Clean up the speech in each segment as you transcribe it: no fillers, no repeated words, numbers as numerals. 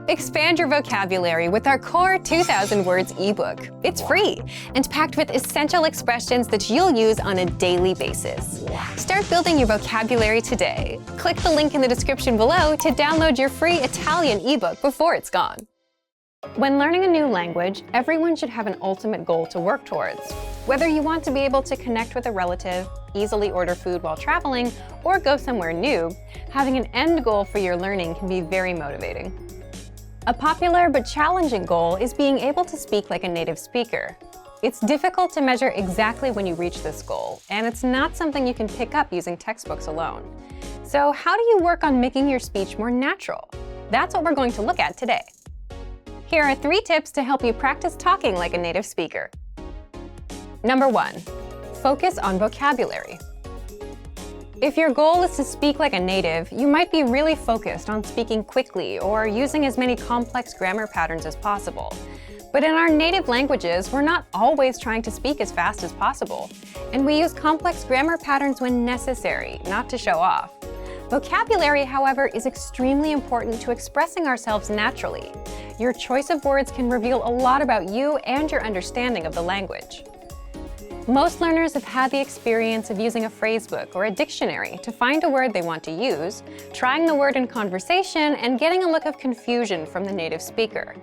Expand your vocabulary with our Core 2,000 Words ebook. It's free and packed with essential expressions that you'll use on a daily basis. Start building your vocabulary today. Click the link in the description below to download your free Italian ebook before it's gone. When learning a new language, everyone should have an ultimate goal to work towards. Whether you want to be able to connect with a relative, easily order food while traveling, or go somewhere new, having an end goal for your learning can be very motivating. A popular but challenging goal is being able to speak like a native speaker. It's difficult to measure exactly when you reach this goal, and it's not something you can pick up using textbooks alone. So how do you work on making your speech more natural? That's what we're going to look at today. Here are 3 tips to help you practice talking like a native speaker. Number 1, focus on vocabulary. If your goal is to speak like a native, you might be really focused on speaking quickly or using as many complex grammar patterns as possible. But in our native languages, we're not always trying to speak as fast as possible, and we use complex grammar patterns when necessary, not to show off. Vocabulary, however, is extremely important to expressing ourselves naturally. Your choice of words can reveal a lot about you and your understanding of the language. Most learners have had the experience of using a phrasebook or a dictionary to find a word they want to use, trying the word in conversation, and getting a look of confusion from the native speaker.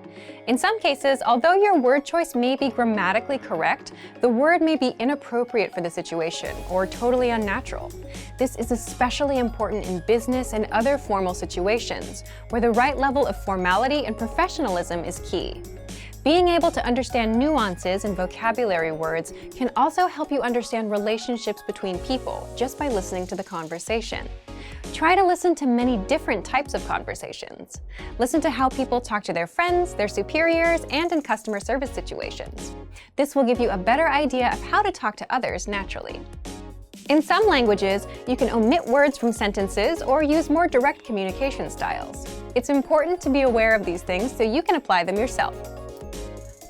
In some cases, although your word choice may be grammatically correct, the word may be inappropriate for the situation or totally unnatural. This is especially important in business and other formal situations, where the right level of formality and professionalism is key. Being able to understand nuances in vocabulary words can also help you understand relationships between people just by listening to the conversation. Try to listen to many different types of conversations. Listen to how people talk to their friends, their superiors, and in customer service situations. This will give you a better idea of how to talk to others naturally. In some languages, you can omit words from sentences or use more direct communication styles. It's important to be aware of these things so you can apply them yourself.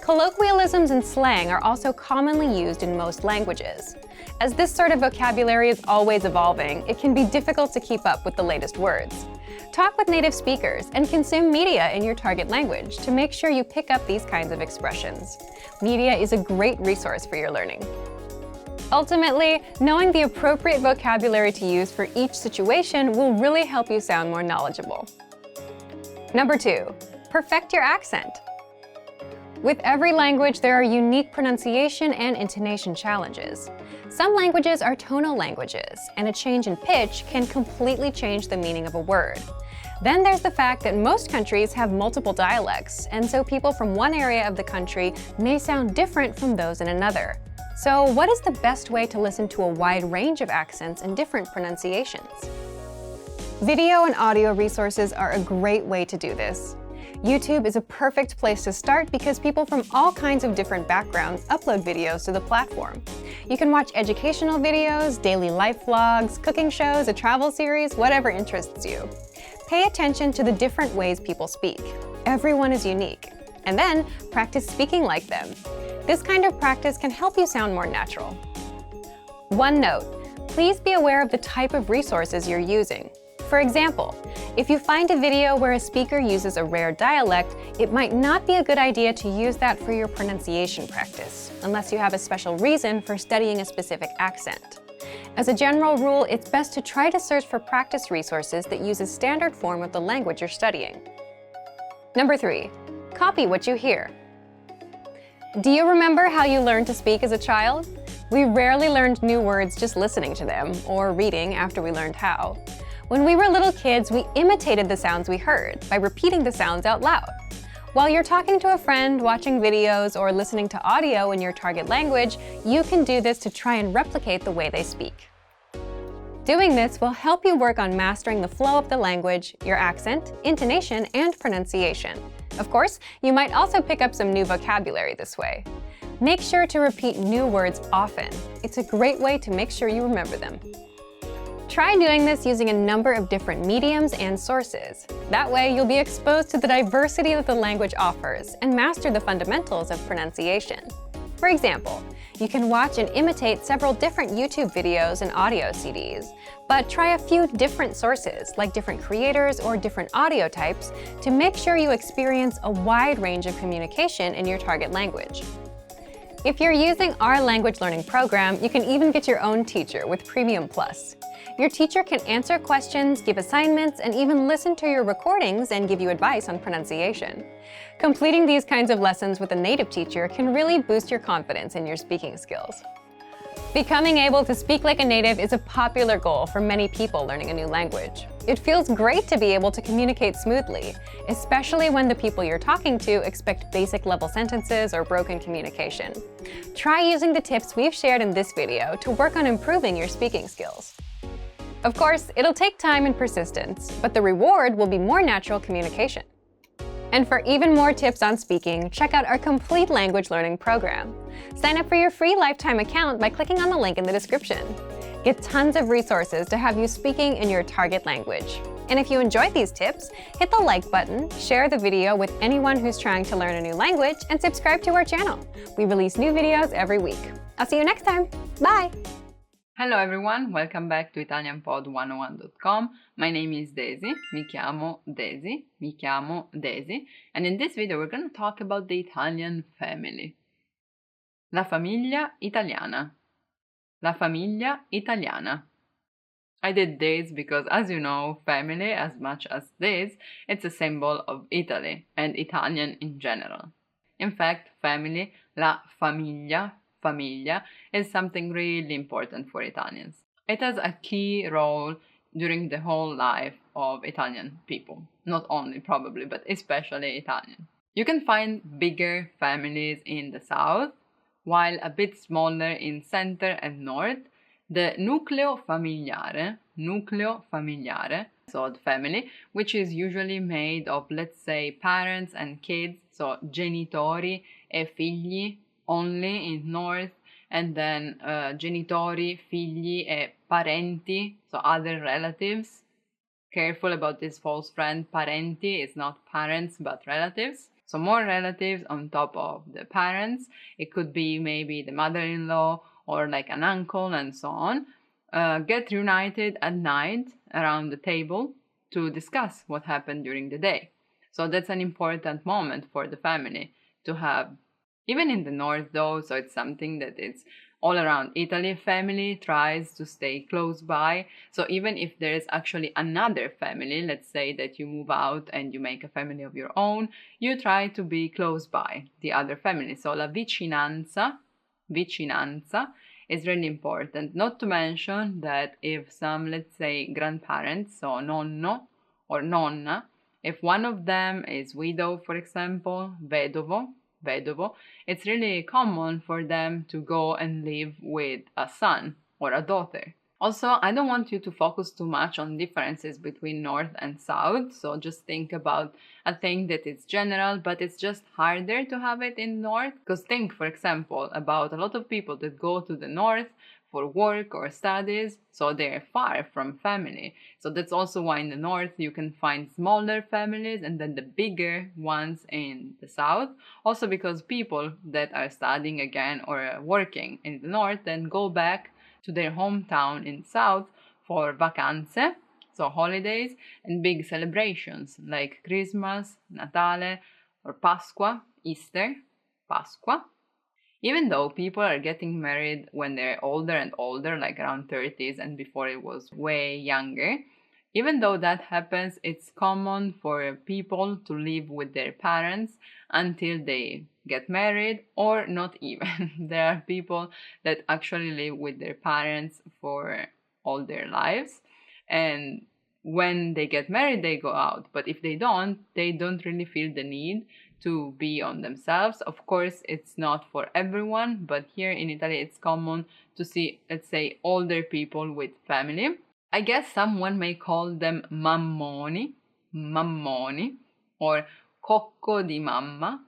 Colloquialisms and slang are also commonly used in most languages. As this sort of vocabulary is always evolving, it can be difficult to keep up with the latest words. Talk with native speakers and consume media in your target language to make sure you pick up these kinds of expressions. Media is a great resource for your learning. Ultimately, knowing the appropriate vocabulary to use for each situation will really help you sound more knowledgeable. Number 2, perfect your accent. With every language, there are unique pronunciation and intonation challenges. Some languages are tonal languages, and a change in pitch can completely change the meaning of a word. Then there's the fact that most countries have multiple dialects, and so people from one area of the country may sound different from those in another. So what is the best way to listen to a wide range of accents and different pronunciations? Video and audio resources are a great way to do this. YouTube is a perfect place to start because people from all kinds of different backgrounds upload videos to the platform. You can watch educational videos, daily life vlogs, cooking shows, a travel series, whatever interests you. Pay attention to the different ways people speak. Everyone is unique. And then practice speaking like them. This kind of practice can help you sound more natural. One note, please be aware of the type of resources you're using. For example, if you find a video where a speaker uses a rare dialect, it might not be a good idea to use that for your pronunciation practice, unless you have a special reason for studying a specific accent. As a general rule, it's best to try to search for practice resources that use a standard form of the language you're studying. Number 3, copy what you hear. Do you remember how you learned to speak as a child? We rarely learned new words just listening to them, or reading after we learned how. When we were little kids, we imitated the sounds we heard by repeating the sounds out loud. While you're talking to a friend, watching videos, or listening to audio in your target language, you can do this to try and replicate the way they speak. Doing this will help you work on mastering the flow of the language, your accent, intonation, and pronunciation. Of course, you might also pick up some new vocabulary this way. Make sure to repeat new words often. It's a great way to make sure you remember them. Try doing this using a number of different mediums and sources. That way, you'll be exposed to the diversity that the language offers and master the fundamentals of pronunciation. For example, You can watch and imitate several different YouTube videos and audio CDs, but try a few different sources, like different creators or different audio types, to make sure you experience a wide range of communication in your target language. If you're using our language learning program, you can even get your own teacher with Premium Plus. Your teacher can answer questions, give assignments, and even listen to your recordings and give you advice on pronunciation. Completing these kinds of lessons with a native teacher can really boost your confidence in your speaking skills. Becoming able to speak like a native is a popular goal for many people learning a new language. It feels great to be able to communicate smoothly, especially when the people you're talking to expect basic level sentences or broken communication. Try using the tips we've shared in this video to work on improving your speaking skills. Of course, it'll take time and persistence, but the reward will be more natural communication. And for even more tips on speaking, check out our complete language learning program. Sign up for your free lifetime account by clicking on the link in the description. Get tons of resources to have you speaking in your target language. And if you enjoyed these tips, hit the like button, share the video with anyone who's trying to learn a new language, and subscribe to our channel. We release new videos every week. I'll see you next time. Bye! Hello everyone, welcome back to ItalianPod101.com. My name is Daisy, mi chiamo Daisy, and in this video we're going to talk about the Italian family. La famiglia italiana. La famiglia italiana. I did this because, as you know, family, as much as this, it's a symbol of Italy and Italian in general. In fact, family, la famiglia, is something really important for Italians. It has a key role during the whole life of Italian people. Not only probably, but especially Italian. You can find bigger families in the south, while a bit smaller in center and north. The nucleo familiare, so the family, which is usually made of, let's say, parents and kids, so genitori e figli, only in north, and then genitori, figli e parenti, so other relatives. Careful about this false friend, parenti is not parents but relatives. So more relatives on top of the parents. It could be maybe the mother-in-law or like an uncle and so on. Get reunited at night around the table to discuss what happened during the day. So that's an important moment for the family to have. Even in the north though, so it's something that it's all around Italy. Family tries to stay close by. So even if there is actually another family, let's say that you move out and you make a family of your own, you try to be close by the other family. So la vicinanza is really important. Not to mention that if some, let's say, grandparents, so nonno or nonna, if one of them is widow, for example, vedovo, it's really common for them to go and live with a son or a daughter. Also, I don't want you to focus too much on differences between north and south, so just think about a thing that is general, but it's just harder to have it in north. Because think, for example, about a lot of people that go to the north for work or studies, so they're far from family. So that's also why in the north you can find smaller families and then the bigger ones in the south. Also because people that are studying again or working in the north then go back to their hometown in south for vacanze, so holidays, and big celebrations like Christmas, Natale, or Pasqua, Easter, Pasqua. Even though people are getting married when they're older and older, like around 30s, and before it was way younger, even though that happens, it's common for people to live with their parents until they get married, or not even. There are people that actually live with their parents for all their lives, and when they get married, they go out. But if they don't really feel the need to be on themselves. Of course, it's not for everyone, but here in Italy, it's common to see, let's say, older people with family. I guess someone may call them mammoni, or cocco di mamma,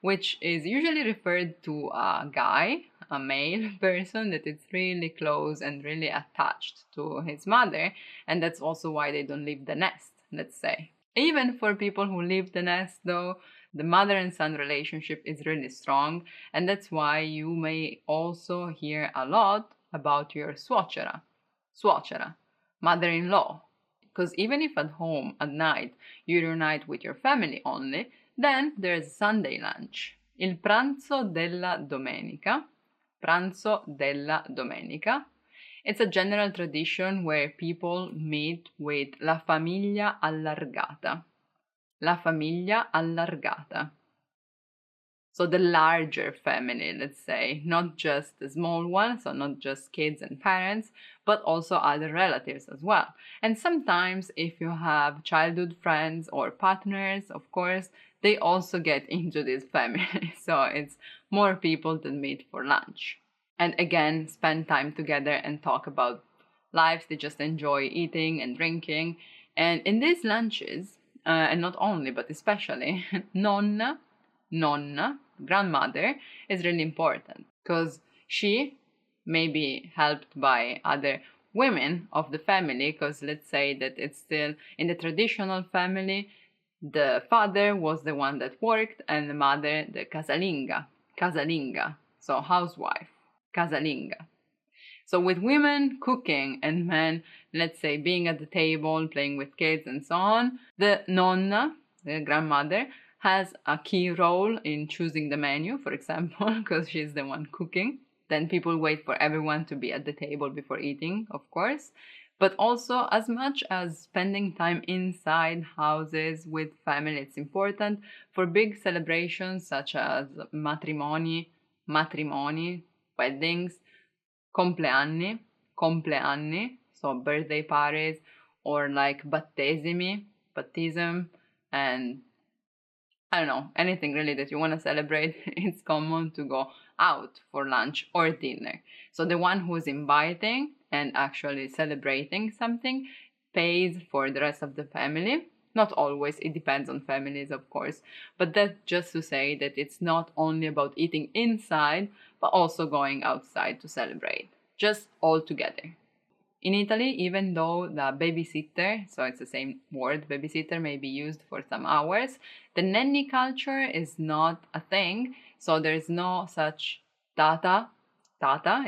which is usually referred to a guy, a male person that is really close and really attached to his mother, and that's also why they don't leave the nest, let's say. Even for people who leave the nest though, The mother and son relationship is really strong, and that's why you may also hear a lot about your suocera, mother-in-law. Because even if at home at night you reunite with your family only, then there's Sunday lunch. Il pranzo della domenica. Pranzo della domenica. It's a general tradition where people meet with la famiglia allargata. La famiglia allargata. So the larger family, let's say, not just the small one, so not just kids and parents, but also other relatives as well. And sometimes if you have childhood friends or partners, of course, they also get into this family. So it's more people that meet for lunch. And again, spend time together and talk about lives. They just enjoy eating and drinking. And in these lunches, and not only, but especially, nonna, grandmother, is really important because she may be helped by other women of the family, because let's say that it's still in the traditional family, the father was the one that worked and the mother the casalinga, so housewife, casalinga. So with women cooking and men, let's say, being at the table, playing with kids and so on, the nonna, the grandmother, has a key role in choosing the menu, for example, because she's the one cooking. Then people wait for everyone to be at the table before eating, of course. But also, as much as spending time inside houses with family, it's important for big celebrations such as matrimoni, weddings, compleanni, so birthday parties, or like baptism, and I don't know, anything really that you want to celebrate. It's common to go out for lunch or dinner. So the one who's inviting and actually celebrating something pays for the rest of the family. Not always, it depends on families, of course, but that's just to say that it's not only about eating inside, but also going outside to celebrate, just all together. In Italy, even though the babysitter, so it's the same word, babysitter, may be used for some hours, the nanny culture is not a thing, so there's no such tata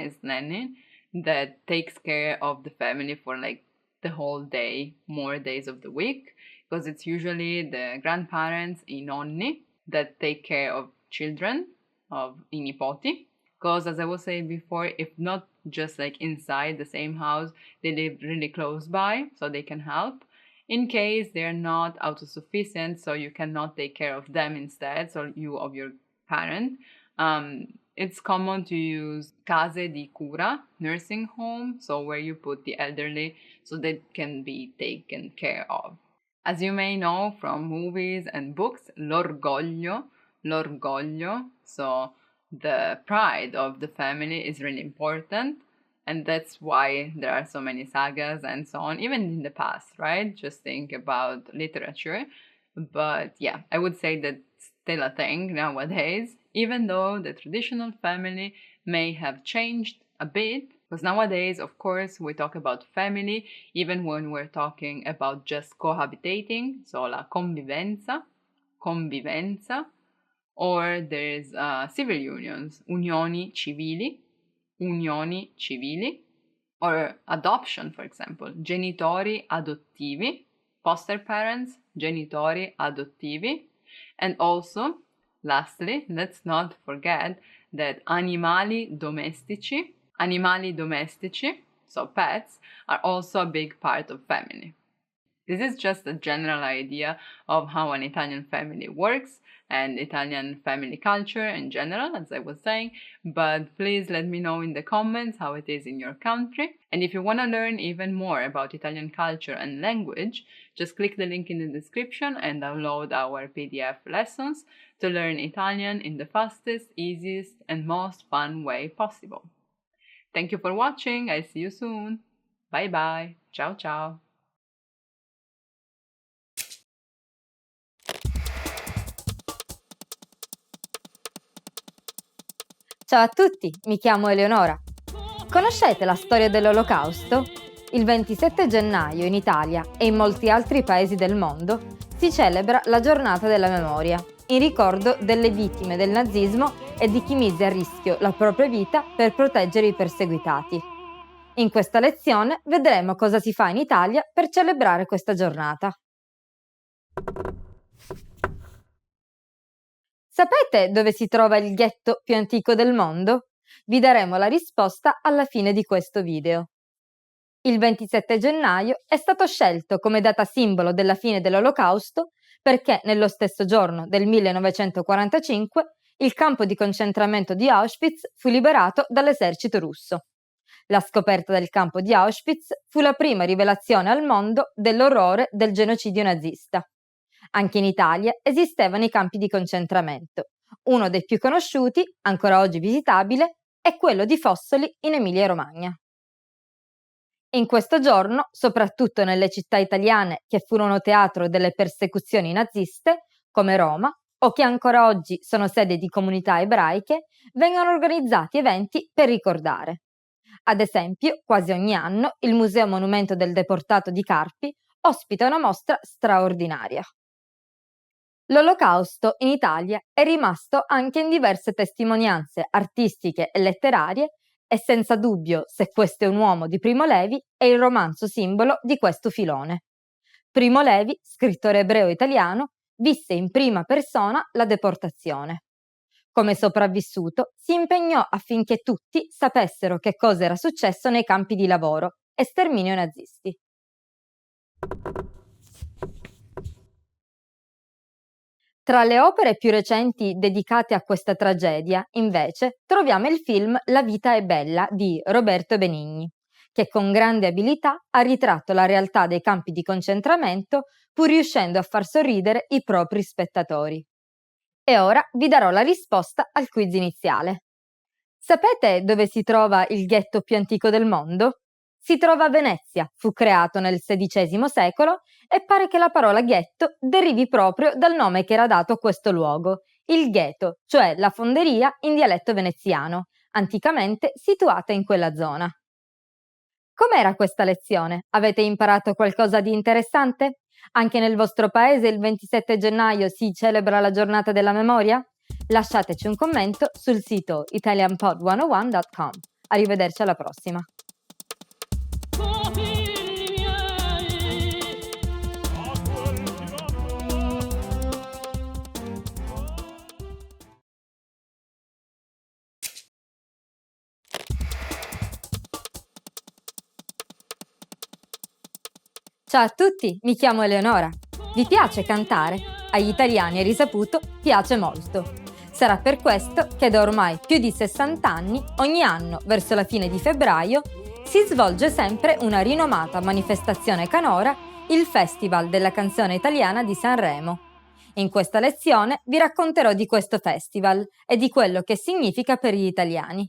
is nanny, that takes care of the family for like the whole day, more days of the week, because it's usually the grandparents, I nonni, that take care of children, of I nipoti. Because as I was saying before, if not just like inside the same house, they live really close by, so they can help. In case they're not autosufficient, so you cannot take care of them instead, so you of your parent, it's common to use case di cura, nursing home, so where you put the elderly so they can be taken care of. As you may know from movies and books, l'orgoglio, so the pride of the family is really important, and that's why there are so many sagas and so on, even in the past, right? Just think about literature. But yeah, I would say that's still a thing nowadays, even though the traditional family may have changed a bit, because nowadays, of course, we talk about family even when we're talking about just cohabitating, so la convivenza, or there's civil unions, unioni civili, or adoption, for example, genitori adottivi, foster parents, genitori adottivi, and also, lastly, let's not forget that animali domestici, so pets, are also a big part of family. This is just a general idea of how an Italian family works and Italian family culture in general, as I was saying, but please let me know in the comments how it is in your country. And if you want to learn even more about Italian culture and language, just click the link in the description and download our PDF lessons to learn Italian in the fastest, easiest, and most fun way possible. Thank you for watching. I'll see you soon. Bye bye. Ciao ciao. Ciao a tutti, mi chiamo Eleonora. Conoscete la storia dell'Olocausto? Il 27 gennaio in Italia e in molti altri paesi del mondo si celebra la giornata della memoria, in ricordo delle vittime del nazismo e di chi mise a rischio la propria vita per proteggere i perseguitati. In questa lezione vedremo cosa si fa in Italia per celebrare questa giornata. Sapete dove si trova il ghetto più antico del mondo? Vi daremo la risposta alla fine di questo video. Il 27 gennaio è stato scelto come data simbolo della fine dell'Olocausto perché nello stesso giorno del 1945 il campo di concentramento di Auschwitz fu liberato dall'esercito russo. La scoperta del campo di Auschwitz fu la prima rivelazione al mondo dell'orrore del genocidio nazista. Anche in Italia esistevano i campi di concentramento. Uno dei più conosciuti, ancora oggi visitabile, è quello di Fossoli in Emilia-Romagna. In questo giorno, soprattutto nelle città italiane che furono teatro delle persecuzioni naziste, come Roma, o che ancora oggi sono sede di comunità ebraiche, vengono organizzati eventi per ricordare. Ad esempio, quasi ogni anno, il Museo Monumento del Deportato di Carpi ospita una mostra straordinaria. L'Olocausto in Italia è rimasto anche in diverse testimonianze artistiche e letterarie e senza dubbio, se questo è un uomo di Primo Levi, è il romanzo simbolo di questo filone. Primo Levi, scrittore ebreo italiano, visse in prima persona la deportazione. Come sopravvissuto, si impegnò affinché tutti sapessero che cosa era successo nei campi di lavoro e sterminio nazisti. Tra le opere più recenti dedicate a questa tragedia, invece, troviamo il film La vita è bella di Roberto Benigni, che con grande abilità ha ritratto la realtà dei campi di concentramento, pur riuscendo a far sorridere i propri spettatori. E ora vi darò la risposta al quiz iniziale. Sapete dove si trova il ghetto più antico del mondo? Si trova a Venezia, fu creato nel XVI secolo e pare che la parola ghetto derivi proprio dal nome che era dato a questo luogo, il ghetto, cioè la fonderia in dialetto veneziano, anticamente situata in quella zona. Com'era questa lezione? Avete imparato qualcosa di interessante? Anche nel vostro paese il 27 gennaio si celebra la giornata della memoria? Lasciateci un commento sul sito italianpod101.com. Arrivederci alla prossima! Ciao a tutti, mi chiamo Eleonora. Vi piace cantare? Agli italiani è risaputo, piace molto. Sarà per questo che da ormai più di 60 anni, ogni anno, verso la fine di febbraio, si svolge sempre una rinomata manifestazione canora, il Festival della canzone italiana di Sanremo. In questa lezione vi racconterò di questo festival e di quello che significa per gli italiani.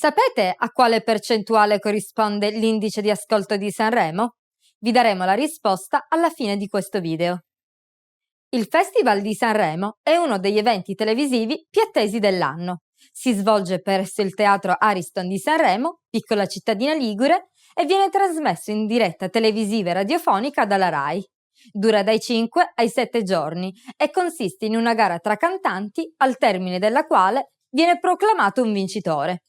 Sapete a quale percentuale corrisponde l'indice di ascolto di Sanremo? Vi daremo la risposta alla fine di questo video. Il Festival di Sanremo è uno degli eventi televisivi più attesi dell'anno. Si svolge presso il Teatro Ariston di Sanremo, piccola cittadina ligure, e viene trasmesso in diretta televisiva e radiofonica dalla RAI. Dura dai 5 ai 7 giorni e consiste in una gara tra cantanti, al termine della quale viene proclamato un vincitore.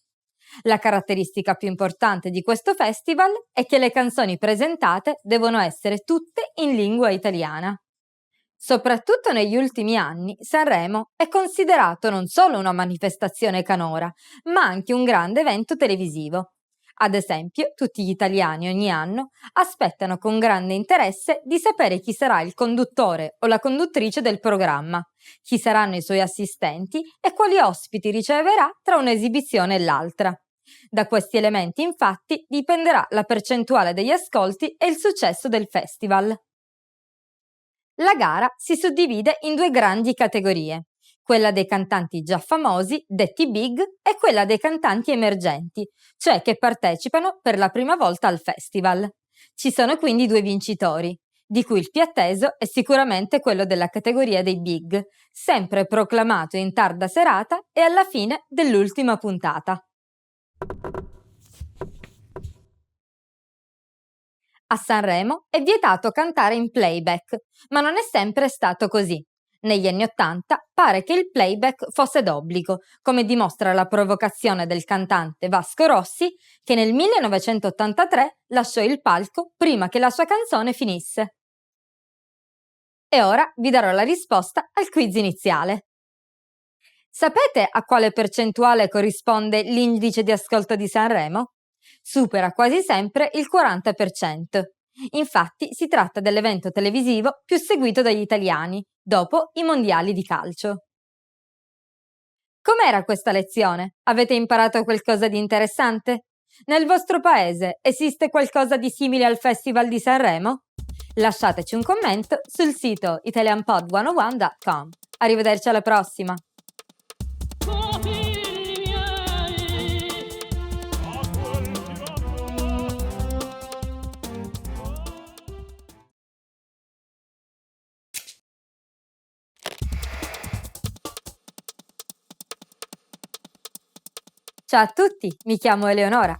La caratteristica più importante di questo festival è che le canzoni presentate devono essere tutte in lingua italiana. Soprattutto negli ultimi anni, Sanremo è considerato non solo una manifestazione canora, ma anche un grande evento televisivo. Ad esempio, tutti gli italiani ogni anno aspettano con grande interesse di sapere chi sarà il conduttore o la conduttrice del programma, chi saranno i suoi assistenti e quali ospiti riceverà tra un'esibizione e l'altra. Da questi elementi, infatti, dipenderà la percentuale degli ascolti e il successo del festival. La gara si suddivide in due grandi categorie, quella dei cantanti già famosi, detti big, e quella dei cantanti emergenti, cioè che partecipano per la prima volta al festival. Ci sono quindi due vincitori, di cui il più atteso è sicuramente quello della categoria dei big, sempre proclamato in tarda serata e alla fine dell'ultima puntata. A Sanremo è vietato cantare in playback, ma non è sempre stato così. Negli anni '80 pare che il playback fosse d'obbligo, come dimostra la provocazione del cantante Vasco Rossi, che nel 1983 lasciò il palco prima che la sua canzone finisse. E ora vi darò la risposta al quiz iniziale. Sapete a quale percentuale corrisponde l'indice di ascolto di Sanremo? Supera quasi sempre il 40%. Infatti si tratta dell'evento televisivo più seguito dagli italiani, dopo i mondiali di calcio. Com'era questa lezione? Avete imparato qualcosa di interessante? Nel vostro paese esiste qualcosa di simile al Festival di Sanremo? Lasciateci un commento sul sito italianpod101.com. Arrivederci alla prossima! Ciao a tutti, mi chiamo Eleonora.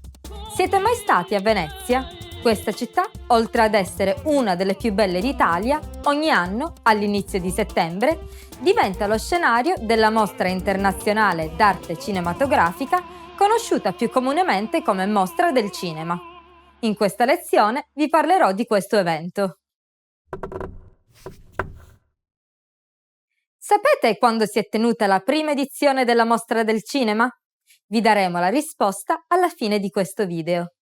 Siete mai stati a Venezia? Questa città, oltre ad essere una delle più belle d'Italia, ogni anno, all'inizio di settembre, diventa lo scenario della mostra internazionale d'arte cinematografica, conosciuta più comunemente come Mostra del Cinema. In questa lezione vi parlerò di questo evento. Sapete quando si è tenuta la prima edizione della Mostra del Cinema? Vi daremo la risposta alla fine di questo video.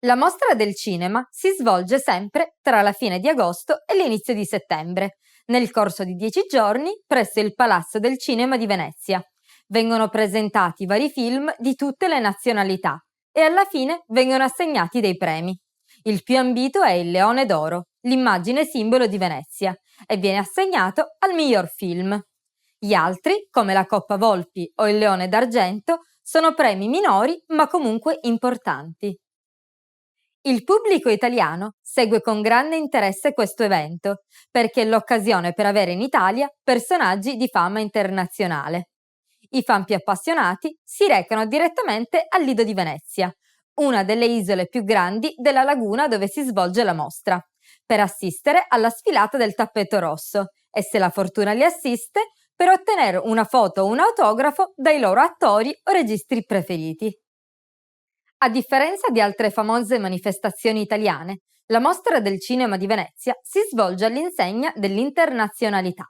La Mostra del Cinema si svolge sempre tra la fine di agosto e l'inizio di settembre, nel corso di 10 giorni presso il Palazzo del Cinema di Venezia. Vengono presentati vari film di tutte le nazionalità e alla fine vengono assegnati dei premi. Il più ambito è il Leone d'Oro, l'immagine simbolo di Venezia, e viene assegnato al miglior film. Gli altri, come la Coppa Volpi o il Leone d'Argento, sono premi minori ma comunque importanti. Il pubblico italiano segue con grande interesse questo evento perché è l'occasione per avere in Italia personaggi di fama internazionale. I fan più appassionati si recano direttamente al Lido di Venezia, una delle isole più grandi della laguna dove si svolge la mostra, per assistere alla sfilata del tappeto rosso e, se la fortuna li assiste, per ottenere una foto o un autografo dai loro attori o registi preferiti. A differenza di altre famose manifestazioni italiane, la Mostra del Cinema di Venezia si svolge all'insegna dell'internazionalità.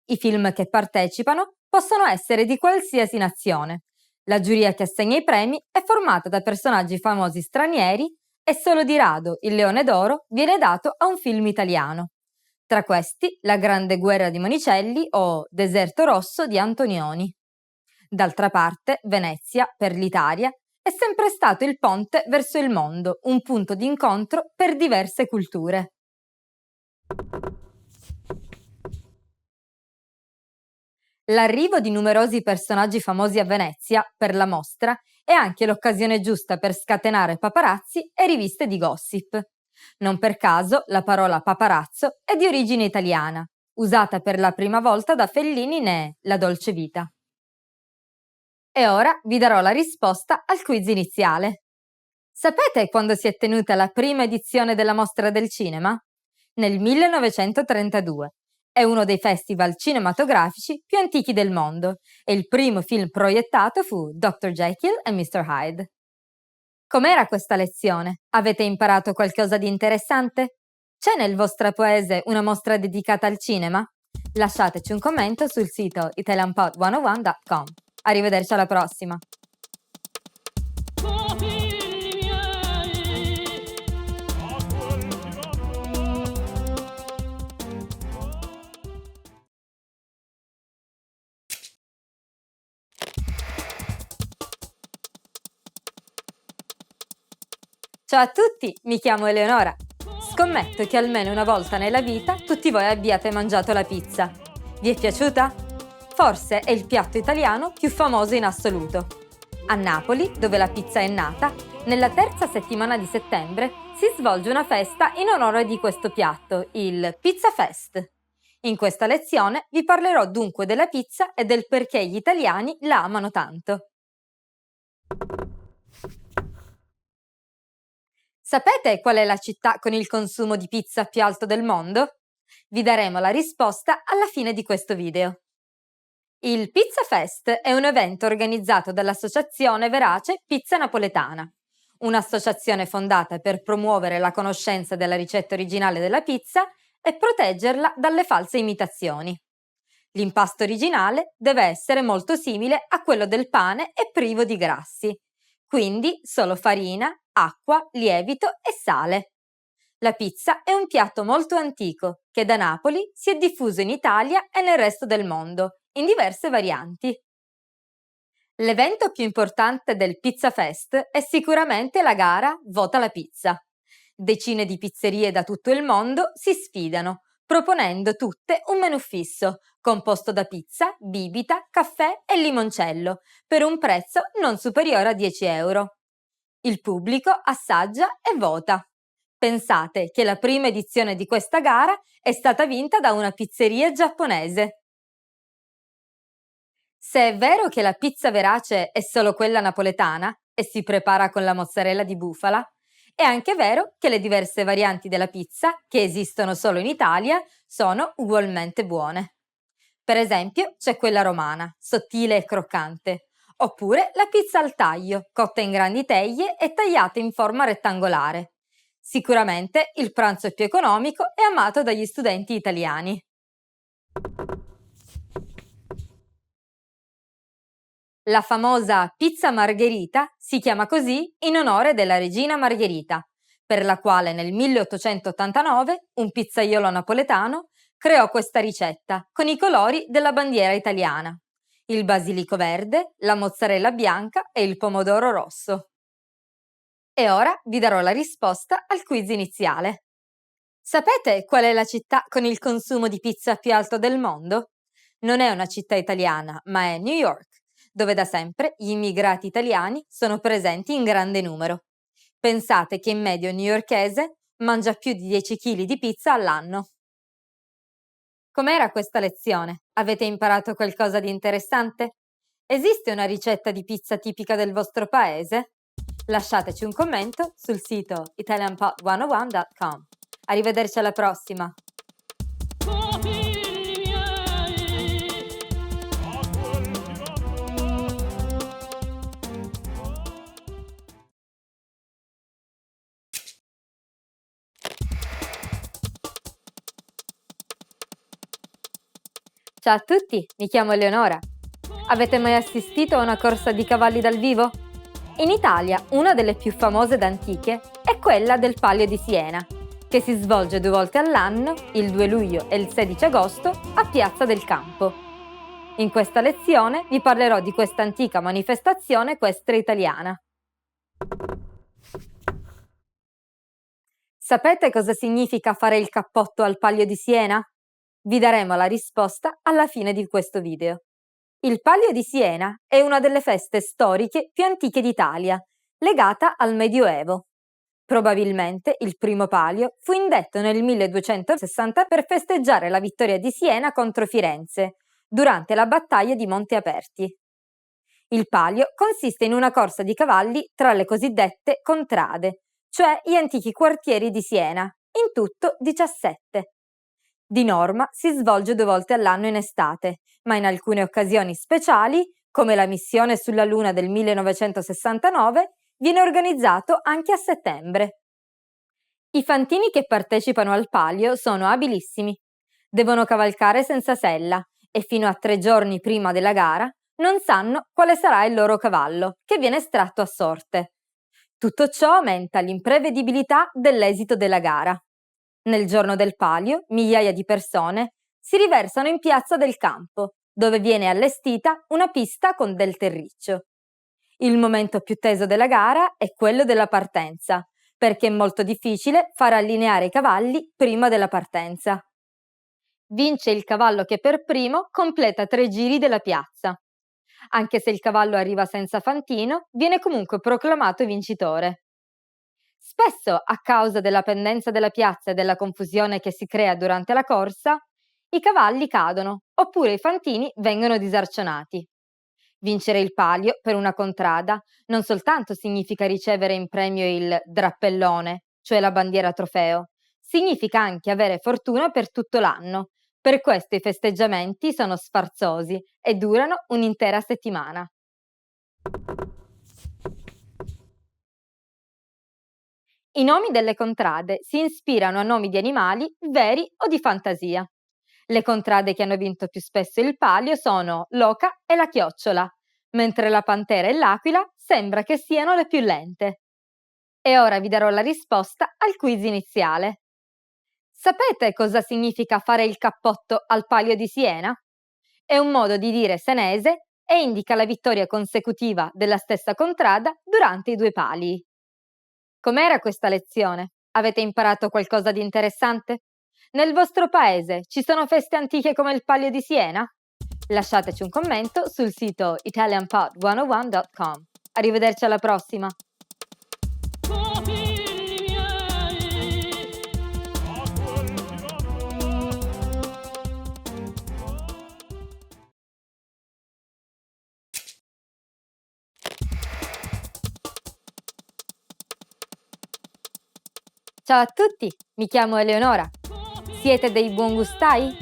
I film che partecipano possono essere di qualsiasi nazione. La giuria che assegna i premi è formata da personaggi famosi stranieri e solo di rado il Leone d'Oro viene dato a un film italiano. Tra questi La Grande Guerra di Monicelli o Deserto Rosso di Antonioni. D'altra parte, Venezia, per l'Italia, è sempre stato il ponte verso il mondo, un punto di incontro per diverse culture. L'arrivo di numerosi personaggi famosi a Venezia per la mostra è anche l'occasione giusta per scatenare paparazzi e riviste di gossip. Non per caso la parola paparazzo è di origine italiana, usata per la prima volta da Fellini in La Dolce Vita. E ora vi darò la risposta al quiz iniziale. Sapete quando si è tenuta la prima edizione della Mostra del Cinema? Nel 1932. È uno dei festival cinematografici più antichi del mondo e il primo film proiettato fu Dr. Jekyll e Mr. Hyde. Com'era questa lezione? Avete imparato qualcosa di interessante? C'è nel vostro paese una mostra dedicata al cinema? Lasciateci un commento sul sito italianpod101.com. Arrivederci alla prossima! Ciao a tutti, mi chiamo Eleonora. Scommetto che almeno una volta nella vita tutti voi abbiate mangiato la pizza. Vi è piaciuta? Forse è il piatto italiano più famoso in assoluto. A Napoli, dove la pizza è nata, nella terza settimana di settembre si svolge una festa in onore di questo piatto, il Pizza Fest. In questa lezione vi parlerò dunque della pizza e del perché gli italiani la amano tanto. Sapete qual è la città con il consumo di pizza più alto del mondo? Vi daremo la risposta alla fine di questo video. Il Pizza Fest è un evento organizzato dall'associazione verace Pizza Napoletana, un'associazione fondata per promuovere la conoscenza della ricetta originale della pizza e proteggerla dalle false imitazioni. L'impasto originale deve essere molto simile a quello del pane e privo di grassi, quindi solo farina, acqua, lievito e sale. La pizza è un piatto molto antico che da Napoli si è diffuso in Italia e nel resto del mondo, in diverse varianti. L'evento più importante del Pizza Fest è sicuramente la gara Vota la pizza. Decine di pizzerie da tutto il mondo si sfidano, proponendo tutte un menù fisso, composto da pizza, bibita, caffè e limoncello, per un prezzo non superiore a 10 euro. Il pubblico assaggia e vota. Pensate che la prima edizione di questa gara è stata vinta da una pizzeria giapponese. Se è vero che la pizza verace è solo quella napoletana e si prepara con la mozzarella di bufala, è anche vero che le diverse varianti della pizza, che esistono solo in Italia, sono ugualmente buone. Per esempio, c'è quella romana, sottile e croccante, oppure la pizza al taglio, cotta in grandi teglie e tagliata in forma rettangolare. Sicuramente il pranzo più economico e amato dagli studenti italiani. La famosa pizza margherita si chiama così in onore della regina Margherita, per la quale nel 1889 un pizzaiolo napoletano creò questa ricetta con i colori della bandiera italiana: il basilico verde, la mozzarella bianca e il pomodoro rosso. E ora vi darò la risposta al quiz iniziale. Sapete qual è la città con il consumo di pizza più alto del mondo? Non è una città italiana, ma è New York, dove da sempre gli immigrati italiani sono presenti in grande numero. Pensate che in media un newyorkese mangia più di 10 kg di pizza all'anno. Com'era questa lezione? Avete imparato qualcosa di interessante? Esiste una ricetta di pizza tipica del vostro paese? Lasciateci un commento sul sito italianpot101.com. Arrivederci alla prossima! Ciao a tutti, mi chiamo Eleonora. Avete mai assistito a una corsa di cavalli dal vivo? In Italia una delle più famose ed antiche è quella del Palio di Siena, che si svolge 2 volte all'anno, il 2 luglio e il 16 agosto, a Piazza del Campo. In questa lezione vi parlerò di questa antica manifestazione equestre italiana. Sapete cosa significa fare il cappotto al Palio di Siena? Vi daremo la risposta alla fine di questo video. Il Palio di Siena è una delle feste storiche più antiche d'Italia, legata al Medioevo. Probabilmente il primo palio fu indetto nel 1260 per festeggiare la vittoria di Siena contro Firenze, durante la battaglia di Monte Aperti. Il palio consiste in una corsa di cavalli tra le cosiddette contrade, cioè gli antichi quartieri di Siena, in tutto 17. Di norma si svolge 2 volte all'anno in estate, ma in alcune occasioni speciali, come la missione sulla Luna del 1969, viene organizzato anche a settembre. I fantini che partecipano al palio sono abilissimi. Devono cavalcare senza sella e fino a 3 giorni prima della gara non sanno quale sarà il loro cavallo, che viene estratto a sorte. Tutto ciò aumenta l'imprevedibilità dell'esito della gara. Nel giorno del palio, migliaia di persone si riversano in Piazza del Campo, dove viene allestita una pista con del terriccio. Il momento più teso della gara è quello della partenza, perché è molto difficile far allineare i cavalli prima della partenza. Vince il cavallo che per primo completa 3 giri della piazza. Anche se il cavallo arriva senza fantino, viene comunque proclamato vincitore. Spesso, a causa della pendenza della piazza e della confusione che si crea durante la corsa, i cavalli cadono oppure i fantini vengono disarcionati. Vincere il palio per una contrada non soltanto significa ricevere in premio il drappellone, cioè la bandiera trofeo, significa anche avere fortuna per tutto l'anno. Per questo i festeggiamenti sono sfarzosi e durano un'intera settimana. I nomi delle contrade si ispirano a nomi di animali veri o di fantasia. Le contrade che hanno vinto più spesso il palio sono l'oca e la chiocciola, mentre la pantera e l'aquila sembra che siano le più lente. E ora vi darò la risposta al quiz iniziale. Sapete cosa significa fare il cappotto al palio di Siena? È un modo di dire senese e indica la vittoria consecutiva della stessa contrada durante i due palii. Com'era questa lezione? Avete imparato qualcosa di interessante? Nel vostro paese ci sono feste antiche come il Palio di Siena? Lasciateci un commento sul sito italianpod101.com. Arrivederci alla prossima! Ciao a tutti, mi chiamo Eleonora. Siete dei buongustai?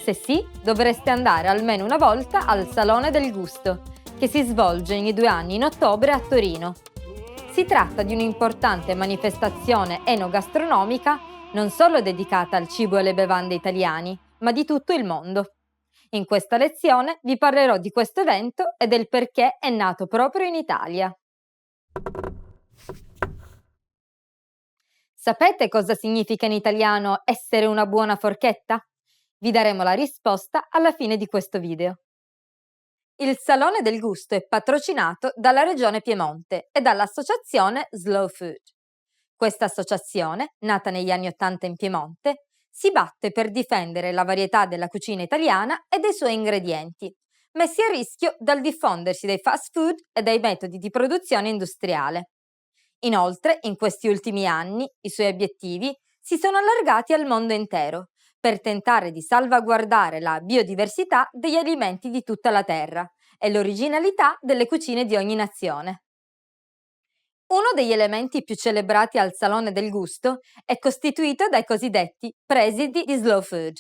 Se sì, dovreste andare almeno una volta al Salone del Gusto, che si svolge ogni 2 anni in ottobre a Torino. Si tratta di un'importante manifestazione enogastronomica non solo dedicata al cibo e alle bevande italiani, ma di tutto il mondo. In questa lezione vi parlerò di questo evento e del perché è nato proprio in Italia. Sapete cosa significa in italiano essere una buona forchetta? Vi daremo la risposta alla fine di questo video. Il Salone del Gusto è patrocinato dalla Regione Piemonte e dall'associazione Slow Food. Questa associazione, nata negli anni '80 in Piemonte, si batte per difendere la varietà della cucina italiana e dei suoi ingredienti, messi a rischio dal diffondersi dei fast food e dai metodi di produzione industriale. Inoltre, in questi ultimi anni, i suoi obiettivi si sono allargati al mondo intero, per tentare di salvaguardare la biodiversità degli alimenti di tutta la terra e l'originalità delle cucine di ogni nazione. Uno degli elementi più celebrati al Salone del Gusto è costituito dai cosiddetti presidi di slow food.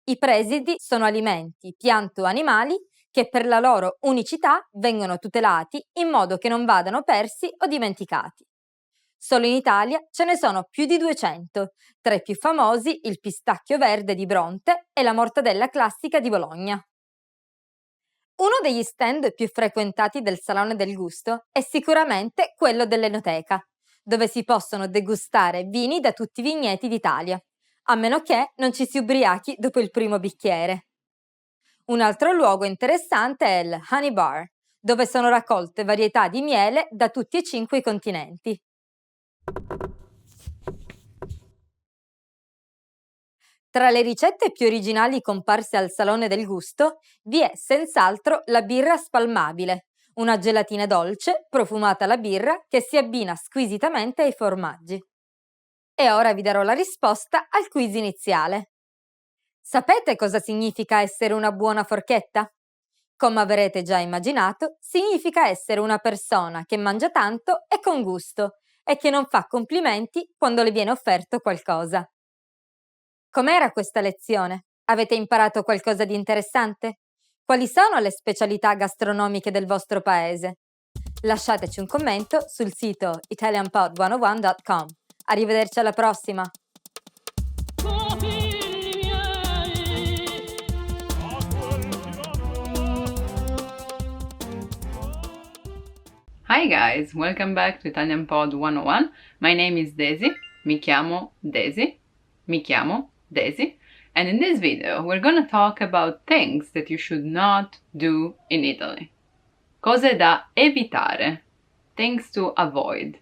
I presidi sono alimenti, piante o animali che per la loro unicità vengono tutelati in modo che non vadano persi o dimenticati. Solo in Italia ce ne sono più di 200, tra i più famosi il pistacchio verde di Bronte e la mortadella classica di Bologna. Uno degli stand più frequentati del Salone del Gusto è sicuramente quello dell'Enoteca, dove si possono degustare vini da tutti i vigneti d'Italia, a meno che non ci si ubriachi dopo il primo bicchiere. Un altro luogo interessante è il Honey Bar, dove sono raccolte varietà di miele da tutti e 5 i continenti. Tra le ricette più originali comparse al Salone del Gusto vi è senz'altro la birra spalmabile, una gelatina dolce profumata alla birra che si abbina squisitamente ai formaggi. E ora vi darò la risposta al quiz iniziale. Sapete cosa significa essere una buona forchetta? Come avrete già immaginato, significa essere una persona che mangia tanto e con gusto e che non fa complimenti quando le viene offerto qualcosa. Com'era questa lezione? Avete imparato qualcosa di interessante? Quali sono le specialità gastronomiche del vostro paese? Lasciateci un commento sul sito italianpod101.com. Arrivederci alla prossima! Hi guys, welcome back to Italian Pod 101. My name is Daisy. Mi chiamo Daisy. Mi chiamo Daisy. And in this video we're gonna talk about things that you should not do in Italy. Cose da evitare. Things to avoid.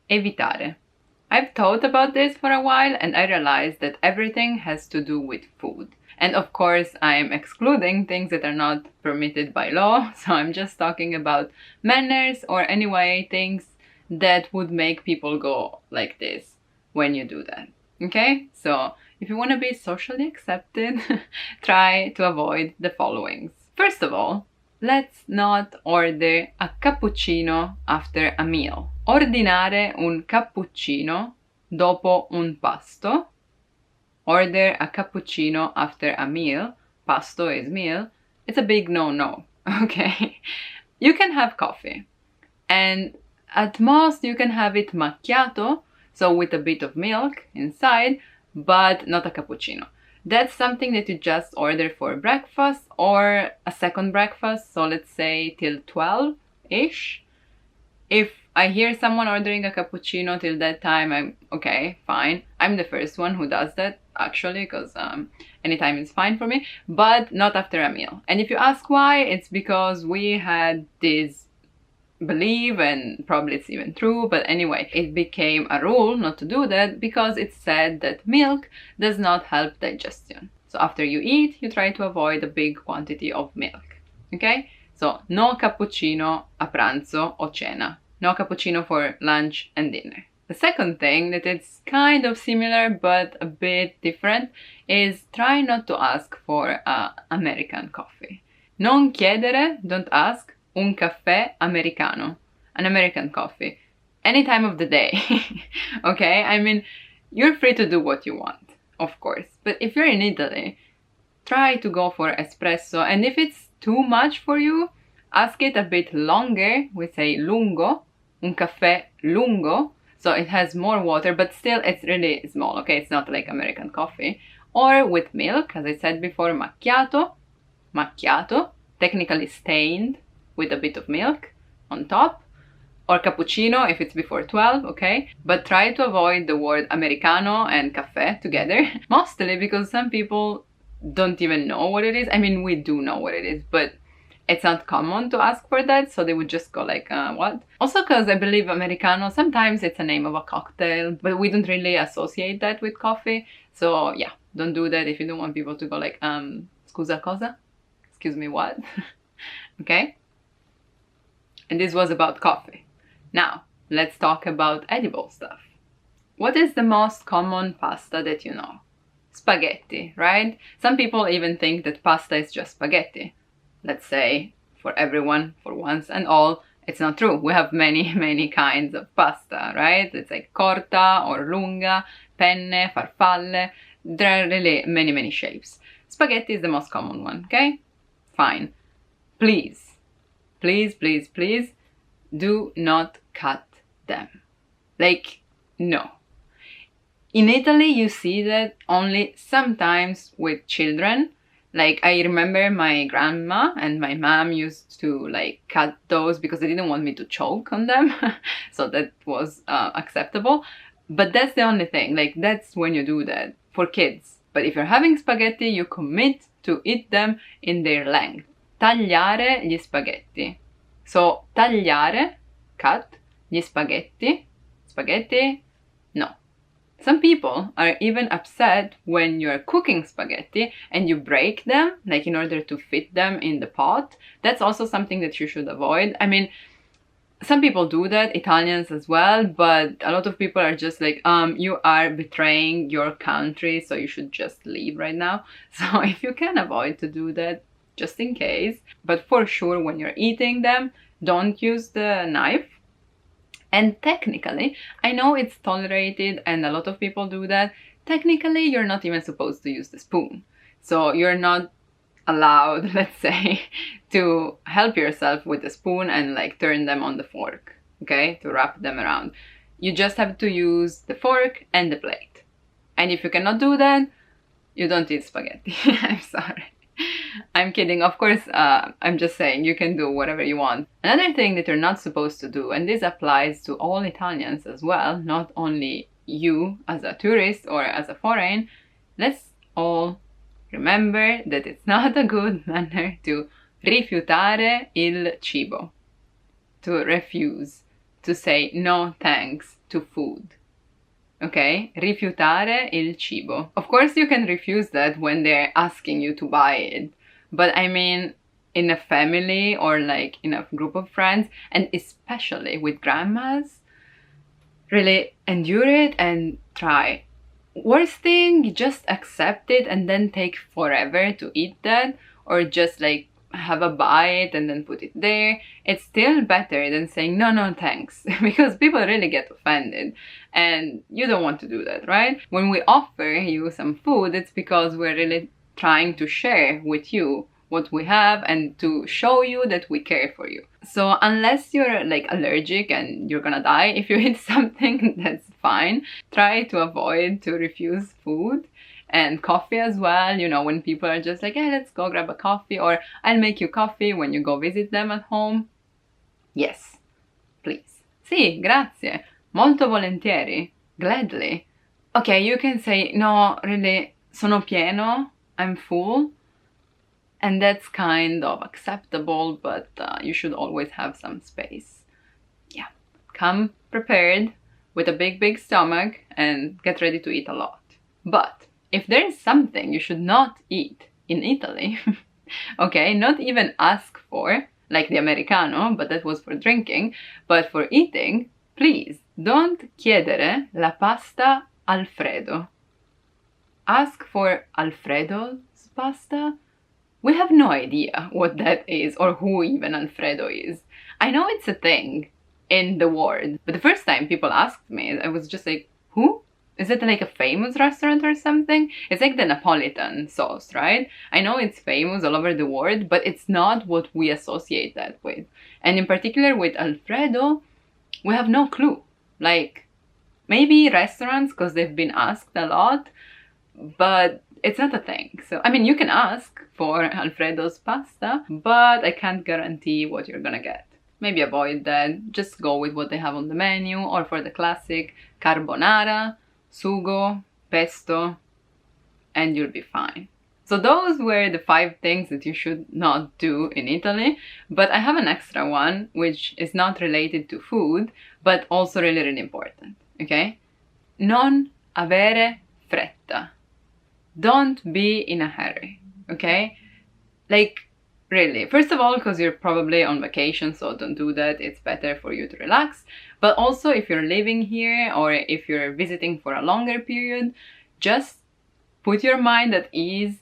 Evitare. I've thought about this for a while and I realized that everything has to do with food. And of course, I'm excluding things that are not permitted by law, so I'm just talking about manners or anyway things that would make people go like this when you do that. Okay? So, if you want to be socially accepted, try to avoid the followings. First of all, let's not order a cappuccino after a meal. Ordinare un cappuccino dopo un pasto. Order a cappuccino after a meal. Pasto is meal. It's a big no-no, okay? You can have coffee. And at most you can have it macchiato, so with a bit of milk inside, but not a cappuccino. That's something that you just order for breakfast or a second breakfast, so let's say till 12-ish. If I hear someone ordering a cappuccino till that time, I'm okay, fine. I'm the first one who does that, actually, because anytime is fine for me, but not after a meal. And if you ask why, it's because we had this believe, and probably it's even true, but anyway, it became a rule not to do that because it's said that milk does not help digestion. So after you eat, you try to avoid a big quantity of milk, okay? So no cappuccino a pranzo o cena. No cappuccino for lunch and dinner. The second thing that it's kind of similar but a bit different is try not to ask for American coffee. Non chiedere, don't ask, un caffè americano, an American coffee, any time of the day, okay? I mean, you're free to do what you want, of course, but if you're in Italy, try to go for espresso, and if it's too much for you, ask it a bit longer. We say lungo, un caffè lungo, so it has more water, but still it's really small, okay? It's not like American coffee. Or with milk, as I said before, macchiato, technically stained, with a bit of milk on top, or cappuccino if it's before 12, okay? But try to avoid the word americano and caffè together, mostly because some people don't even know what it is. I mean, we do know what it is, but it's not common to ask for that, so they would just go like, what? Also because I believe americano, sometimes it's a name of a cocktail, but we don't really associate that with coffee, so yeah, don't do that if you don't want people to go like, scusa cosa? Excuse me, what? Okay? And this was about coffee. Now, let's talk about edible stuff. What is the most common pasta that you know? Spaghetti, right? Some people even think that pasta is just spaghetti. Let's say, for everyone, for once and all, it's not true. We have many, many kinds of pasta, right? It's like corta or lunga, penne, farfalle. There are really many, many shapes. Spaghetti is the most common one, okay? Fine. Please, do not cut them. Like, no. In Italy, you see that only sometimes with children. Like, I remember my grandma and my mom used to like cut those because they didn't want me to choke on them. So that was acceptable. But that's the only thing. Like, that's when you do that for kids. But if you're having spaghetti, you commit to eat them in their length. Tagliare gli spaghetti. So, tagliare, cut, gli spaghetti, no. Some people are even upset when you're cooking spaghetti and you break them, like in order to fit them in the pot. That's also something that you should avoid. I mean, some people do that, Italians as well, but a lot of people are just like, you are betraying your country, so you should just leave right now. So if you can avoid to do that, just in case, but for sure when you're eating them, don't use the knife. And technically, I know it's tolerated and a lot of people do that, technically you're not even supposed to use the spoon. So you're not allowed, let's say, to help yourself with the spoon and like turn them on the fork, okay, to wrap them around. You just have to use the fork and the plate. And if you cannot do that, you don't eat spaghetti. I'm sorry. I'm kidding, of course. I'm just saying you can do whatever you want. Another thing that you're not supposed to do, and this applies to all Italians as well, not only you as a tourist or as a foreign, let's all remember that it's not a good manner to rifiutare il cibo, to refuse, to say no thanks to food. Okay? Rifiutare il cibo. Of course you can refuse that when they're asking you to buy it, but I mean in a family or like in a group of friends, and especially with grandmas, really endure it and try. Worst thing, you just accept it and then take forever to eat that, or just like have a bite and then put it there, it's still better than saying no thanks, because people really get offended and you don't want to do that, right? When we offer you some food, it's because we're really trying to share with you what we have and to show you that we care for you. So unless you're like allergic and you're gonna die if you eat something, that's fine. Try to avoid to refuse food. And coffee as well, you know, when people are just like, hey, let's go grab a coffee, or I'll make you coffee when you go visit them at home. Yes, please. Sì, grazie. Molto volentieri. Gladly. Okay, you can say, no, really, sono pieno, I'm full. And that's kind of acceptable, but you should always have some space. Yeah, come prepared with a big stomach and get ready to eat a lot. But if there is something you should not eat in Italy, okay, not even ask for, like the Americano, but that was for drinking, but for eating, please don't chiedere la pasta Alfredo. Ask for Alfredo's pasta. We have no idea what that is or who even Alfredo is. I know it's a thing in the world, but the first time people asked me, I was just like, who? Is it like a famous restaurant or something? It's like the Napolitan sauce, right? I know it's famous all over the world, but it's not what we associate that with. And in particular with Alfredo, we have no clue. Like, maybe restaurants, because they've been asked a lot, but it's not a thing. So, I mean, you can ask for Alfredo's pasta, but I can't guarantee what you're gonna get. Maybe avoid that. Just go with what they have on the menu, or for the classic carbonara, sugo, pesto, and you'll be fine. So those were the 5 things that you should not do in Italy, but I have an extra one which is not related to food, but also really important, okay? Non avere fretta. Don't be in a hurry, okay? Like, really, first of all, because you're probably on vacation, so don't do that. It's better for you to relax. But also, if you're living here or if you're visiting for a longer period, just put your mind at ease.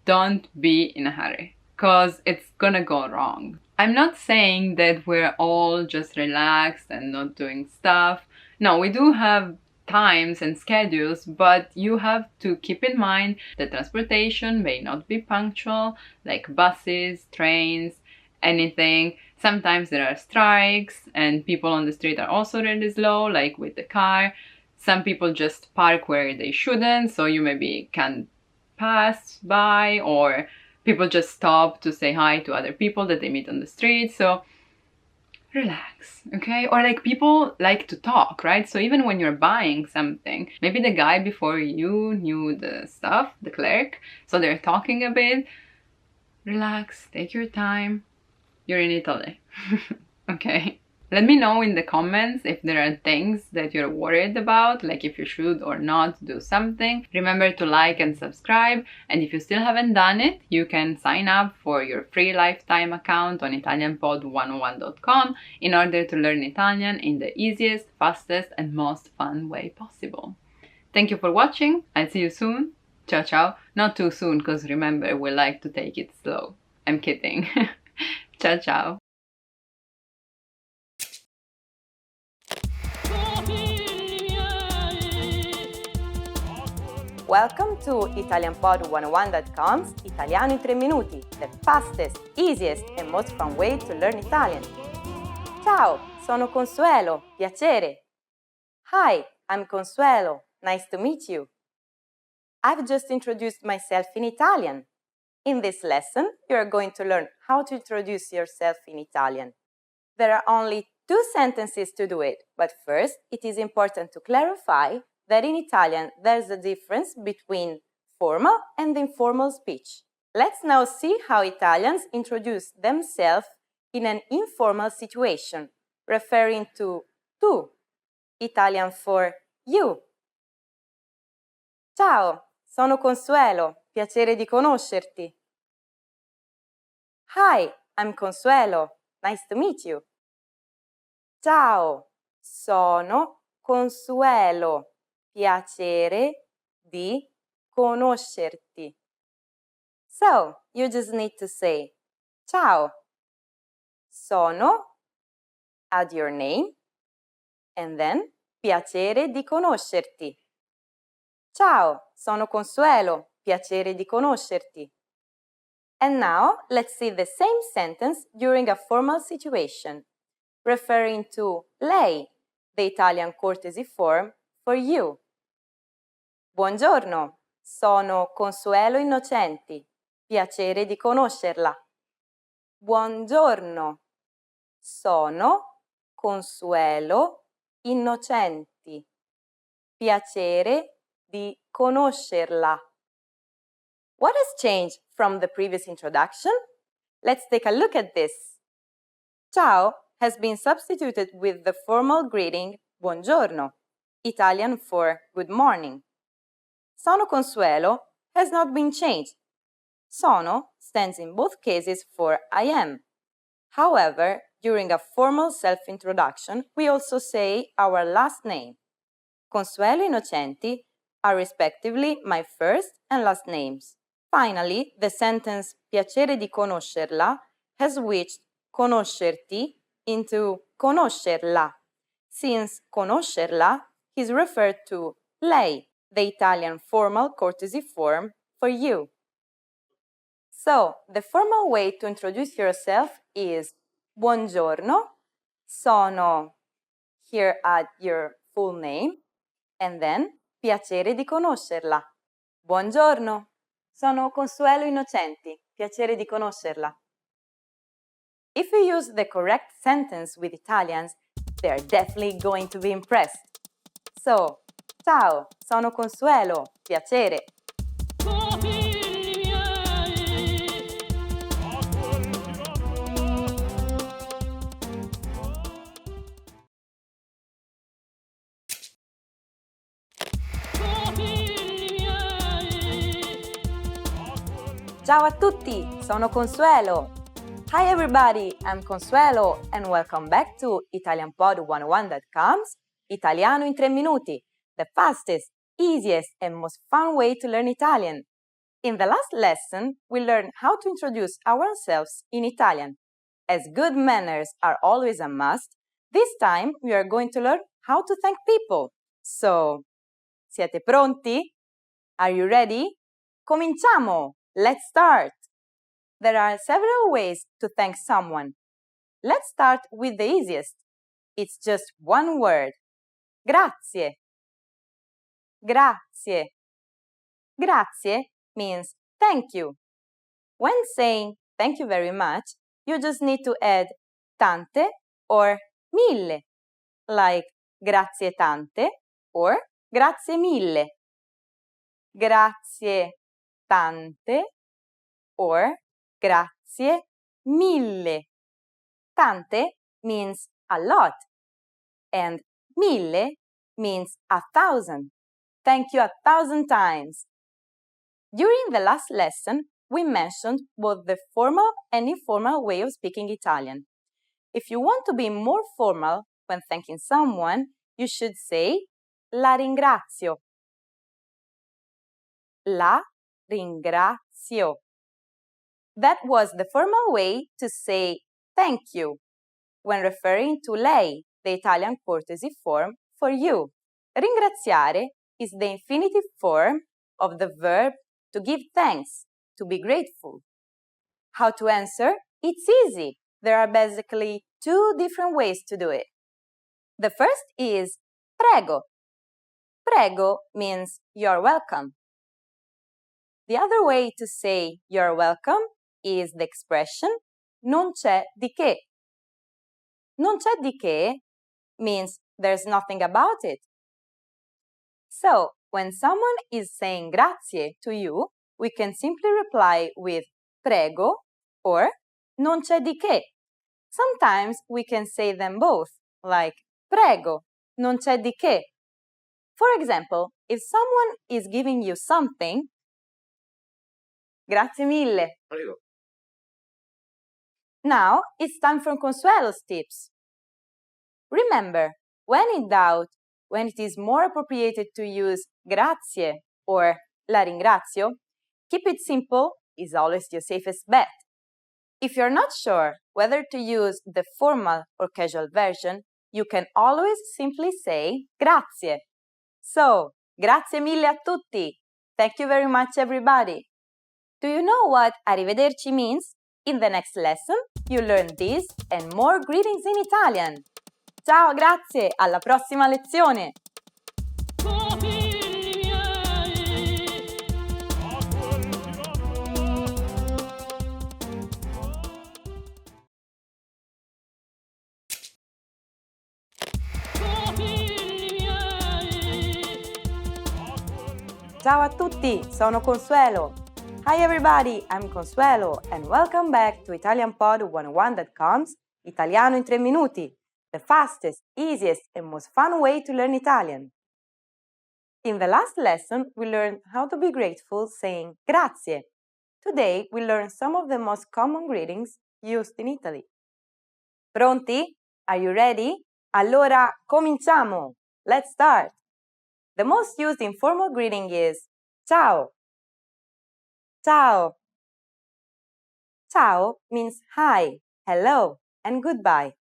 Don't be in a hurry, because it's gonna go wrong. I'm not saying that we're all just relaxed and not doing stuff. No, we do have times and schedules, but you have to keep in mind that transportation may not be punctual, like buses, trains, anything. Sometimes there are strikes and people on the street are also really slow, like with the car. Some people just park where they shouldn't, so you maybe can't pass by, or people just stop to say hi to other people that they meet on the street. So relax, okay? Or like people like to talk, right? So even when you're buying something, maybe the guy before you knew the stuff, the clerk, so they're talking a bit. Relax, take your time. You're in Italy, okay? Let me know in the comments if there are things that you're worried about, like if you should or not do something. Remember to like and subscribe, and if you still haven't done it, you can sign up for your free lifetime account on ItalianPod101.com in order to learn Italian in the easiest, fastest, and most fun way possible. Thank you for watching. I'll see you soon. Ciao ciao. Not too soon, because remember, we like to take it slow. I'm kidding. Ciao ciao. Welcome to ItalianPod101.com's Italiano in 3 minuti, the fastest, easiest and most fun way to learn Italian. Ciao, sono Consuelo, piacere. Hi, I'm Consuelo, nice to meet you. I've just introduced myself in Italian. In this lesson, you are going to learn how to introduce yourself in Italian. There are only 2 sentences to do it, but first, it is important to clarify that in Italian there's a difference between formal and informal speech. Let's now see how Italians introduce themselves in an informal situation, referring to tu, Italian for you. Ciao, sono Consuelo, piacere di conoscerti. Hi, I'm Consuelo, nice to meet you. Ciao, sono Consuelo. Piacere di conoscerti. So, you just need to say, Ciao. Sono, add your name, and then piacere di conoscerti. Ciao, sono Consuelo, piacere di conoscerti. And now, let's see the same sentence during a formal situation, referring to lei, the Italian courtesy form for you. Buongiorno, sono Consuelo Innocenti, piacere di conoscerla. Buongiorno, sono Consuelo Innocenti, piacere di conoscerla. What has changed from the previous introduction? Let's take a look at this. Ciao has been substituted with the formal greeting buongiorno, Italian for good morning. Sono Consuelo has not been changed. Sono stands in both cases for I am. However, during a formal self-introduction, we also say our last name. Consuelo Innocenti are respectively my first and last names. Finally, the sentence piacere di conoscerla has switched conoscerti into conoscerla, since conoscerla is referred to lei, the Italian formal courtesy form for you. So, the formal way to introduce yourself is buongiorno, sono, here add your full name, and then piacere di conoscerla. Buongiorno, sono Consuelo Innocenti, piacere di conoscerla. If you use the correct sentence with Italians, they are definitely going to be impressed. So, ciao, sono Consuelo, piacere. Ciao a tutti, sono Consuelo. Hi everybody, I'm Consuelo and welcome back to ItalianPod101.com's Italiano in 3 minuti, the fastest, easiest and most fun way to learn Italian. In the last lesson, we learned how to introduce ourselves in Italian. As good manners are always a must, this time we are going to learn how to thank people. So, siete pronti? Are you ready? Cominciamo! Let's start! There are several ways to thank someone. Let's start with the easiest. It's just one word. Grazie. Grazie. Grazie means thank you. When saying thank you very much, you just need to add tante or mille, like grazie tante or grazie mille. Grazie tante or grazie mille. Tante means a lot and mille means 1,000. Thank you 1,000 times. During the last lesson, we mentioned both the formal and informal way of speaking Italian. If you want to be more formal when thanking someone, you should say la ringrazio. La ringrazio. That was the formal way to say thank you when referring to lei, the Italian courtesy form for you. Ringraziare is the infinitive form of the verb to give thanks, to be grateful. How to answer? It's easy. There are basically 2 different ways to do it. The first is prego. Prego means you're welcome. The other way to say you're welcome is the expression non c'è di che. Non c'è di che means there's nothing about it. So, when someone is saying grazie to you, we can simply reply with prego or non c'è di che. Sometimes we can say them both, like prego, non c'è di che. For example, if someone is giving you something, grazie mille. Prego. Now it's time for Consuelo's tips. Remember, when in doubt, when it is more appropriate to use grazie or la ringrazio, keep it simple is always your safest bet. If you're not sure whether to use the formal or casual version, you can always simply say grazie. So, grazie mille a tutti. Thank you very much, everybody. Do you know what arrivederci means? In the next lesson, you learn this and more greetings in Italian. Ciao, grazie, alla prossima lezione! Ciao a tutti, sono Consuelo. Hi everybody, I'm Consuelo and welcome back to ItalianPod101.com's Italiano in 3 minuti, the fastest, easiest and most fun way to learn Italian. In the last lesson, we learned how to be grateful saying grazie. Today, we learn some of the most common greetings used in Italy. Pronti? Are you ready? Allora, cominciamo! Let's start! The most used informal greeting is ciao. Ciao. Ciao means hi, hello, and goodbye.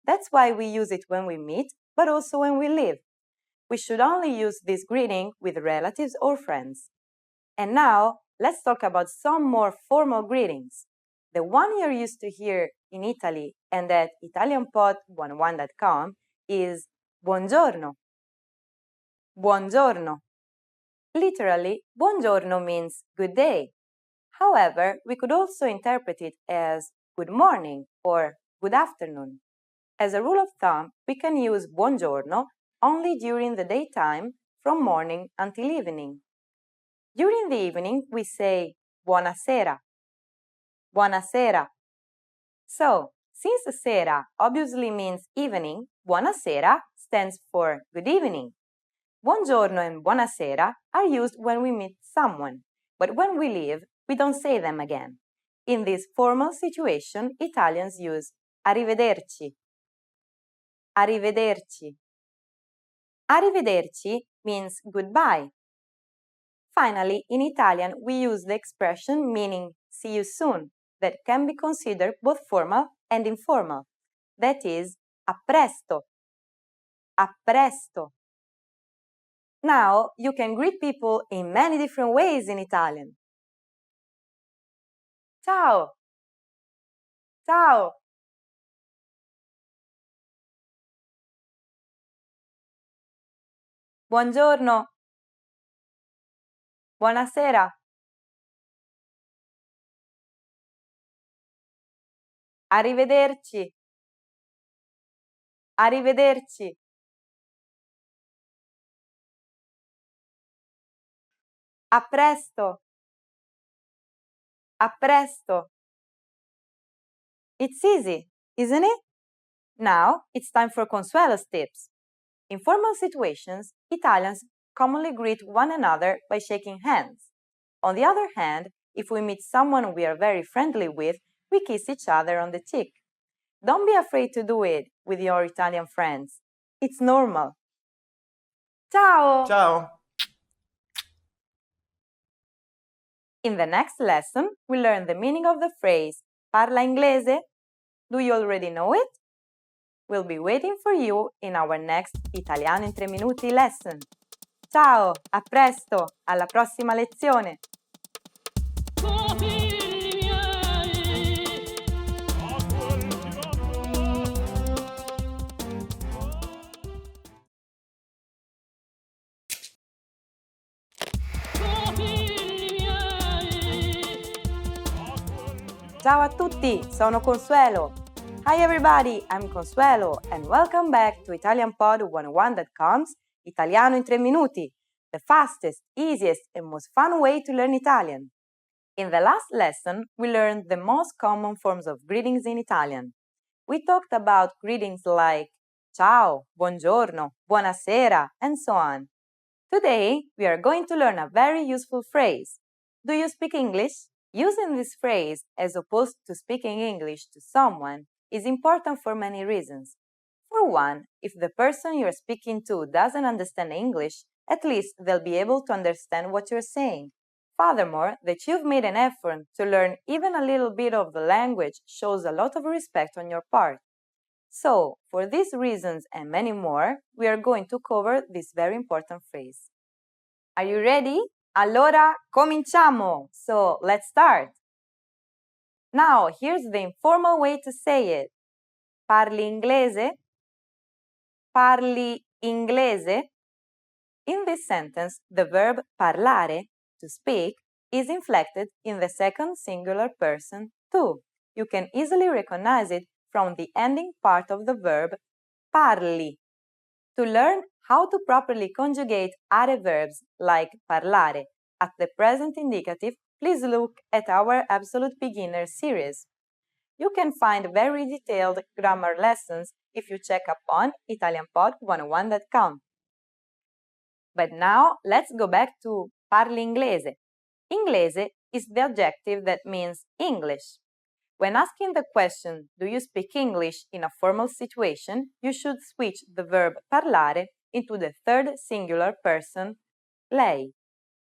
That's why we use it when we meet, but also when we leave. We should only use this greeting with relatives or friends. And now, let's talk about some more formal greetings. The one you're used to hear in Italy and at ItalianPod101.com is buongiorno. Buongiorno. Literally, buongiorno means good day. However, we could also interpret it as good morning or good afternoon. As a rule of thumb, we can use buongiorno only during the daytime from morning until evening. During the evening, we say buonasera. Buonasera. So, since sera obviously means evening, buonasera stands for good evening. Buongiorno and buonasera are used when we meet someone, but when we leave, we don't say them again. In this formal situation, Italians use arrivederci. Arrivederci. Arrivederci means goodbye. Finally, in Italian, we use the expression meaning see you soon, that can be considered both formal and informal. That is, a presto. A presto. Now, you can greet people in many different ways in Italian. Ciao. Ciao. Buongiorno. Buonasera. Arrivederci. Arrivederci. A presto. A presto. It's easy, isn't it? Now, it's time for Consuelo's tips. In formal situations, Italians commonly greet one another by shaking hands. On the other hand, if we meet someone we are very friendly with, we kiss each other on the cheek. Don't be afraid to do it with your Italian friends. It's normal. Ciao! Ciao! In the next lesson, we learn the meaning of the phrase parla inglese? Do you already know it? We'll be waiting for you in our next Italiano in 3 minuti lesson. Ciao, a presto, alla prossima lezione! Ciao a tutti, sono Consuelo. Hi everybody, I'm Consuelo and welcome back to ItalianPod101.com's Italiano in 3 minuti, the fastest, easiest and most fun way to learn Italian. In the last lesson, we learned the most common forms of greetings in Italian. We talked about greetings like ciao, buongiorno, buonasera, and so on. Today, we are going to learn a very useful phrase. Do you speak English? Using this phrase as opposed to speaking English to someone is important for many reasons. For one, if the person you're speaking to doesn't understand English, at least they'll be able to understand what you're saying. Furthermore, that you've made an effort to learn even a little bit of the language shows a lot of respect on your part. So, for these reasons and many more, we are going to cover this very important phrase. Are you ready? Allora, cominciamo! So, let's start! Now, here's the informal way to say it. Parli inglese? Parli inglese? In this sentence, the verb parlare, to speak, is inflected in the second singular person tu. You can easily recognize it from the ending part of the verb parli. To learn how to properly conjugate are verbs like parlare at the present indicative, please look at our Absolute Beginner series. You can find very detailed grammar lessons if you check up on italianpod101.com. But now let's go back to parli inglese. Inglese is the adjective that means English. When asking the question, do you speak English in a formal situation, you should switch the verb parlare into the third singular person, lei.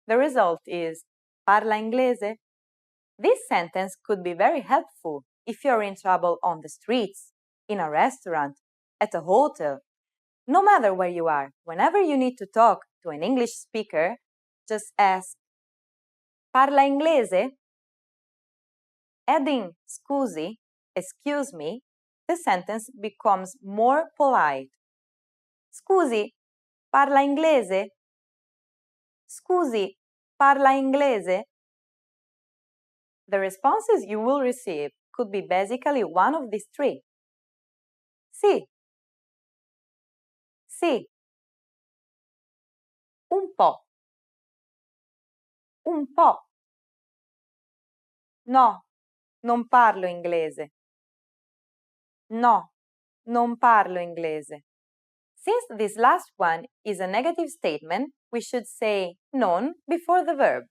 The result is parla inglese? This sentence could be very helpful if you're in trouble on the streets, in a restaurant, at a hotel. No matter where you are, whenever you need to talk to an English speaker, just ask, parla inglese? Adding scusi, excuse me, the sentence becomes more polite. Scusi, parla inglese? Scusi, parla inglese? The responses you will receive could be basically one of these three. Sì. Sì. Un po'. Un po'. No, non parlo inglese. No, non parlo inglese. Since this last one is a negative statement, we should say non before the verb.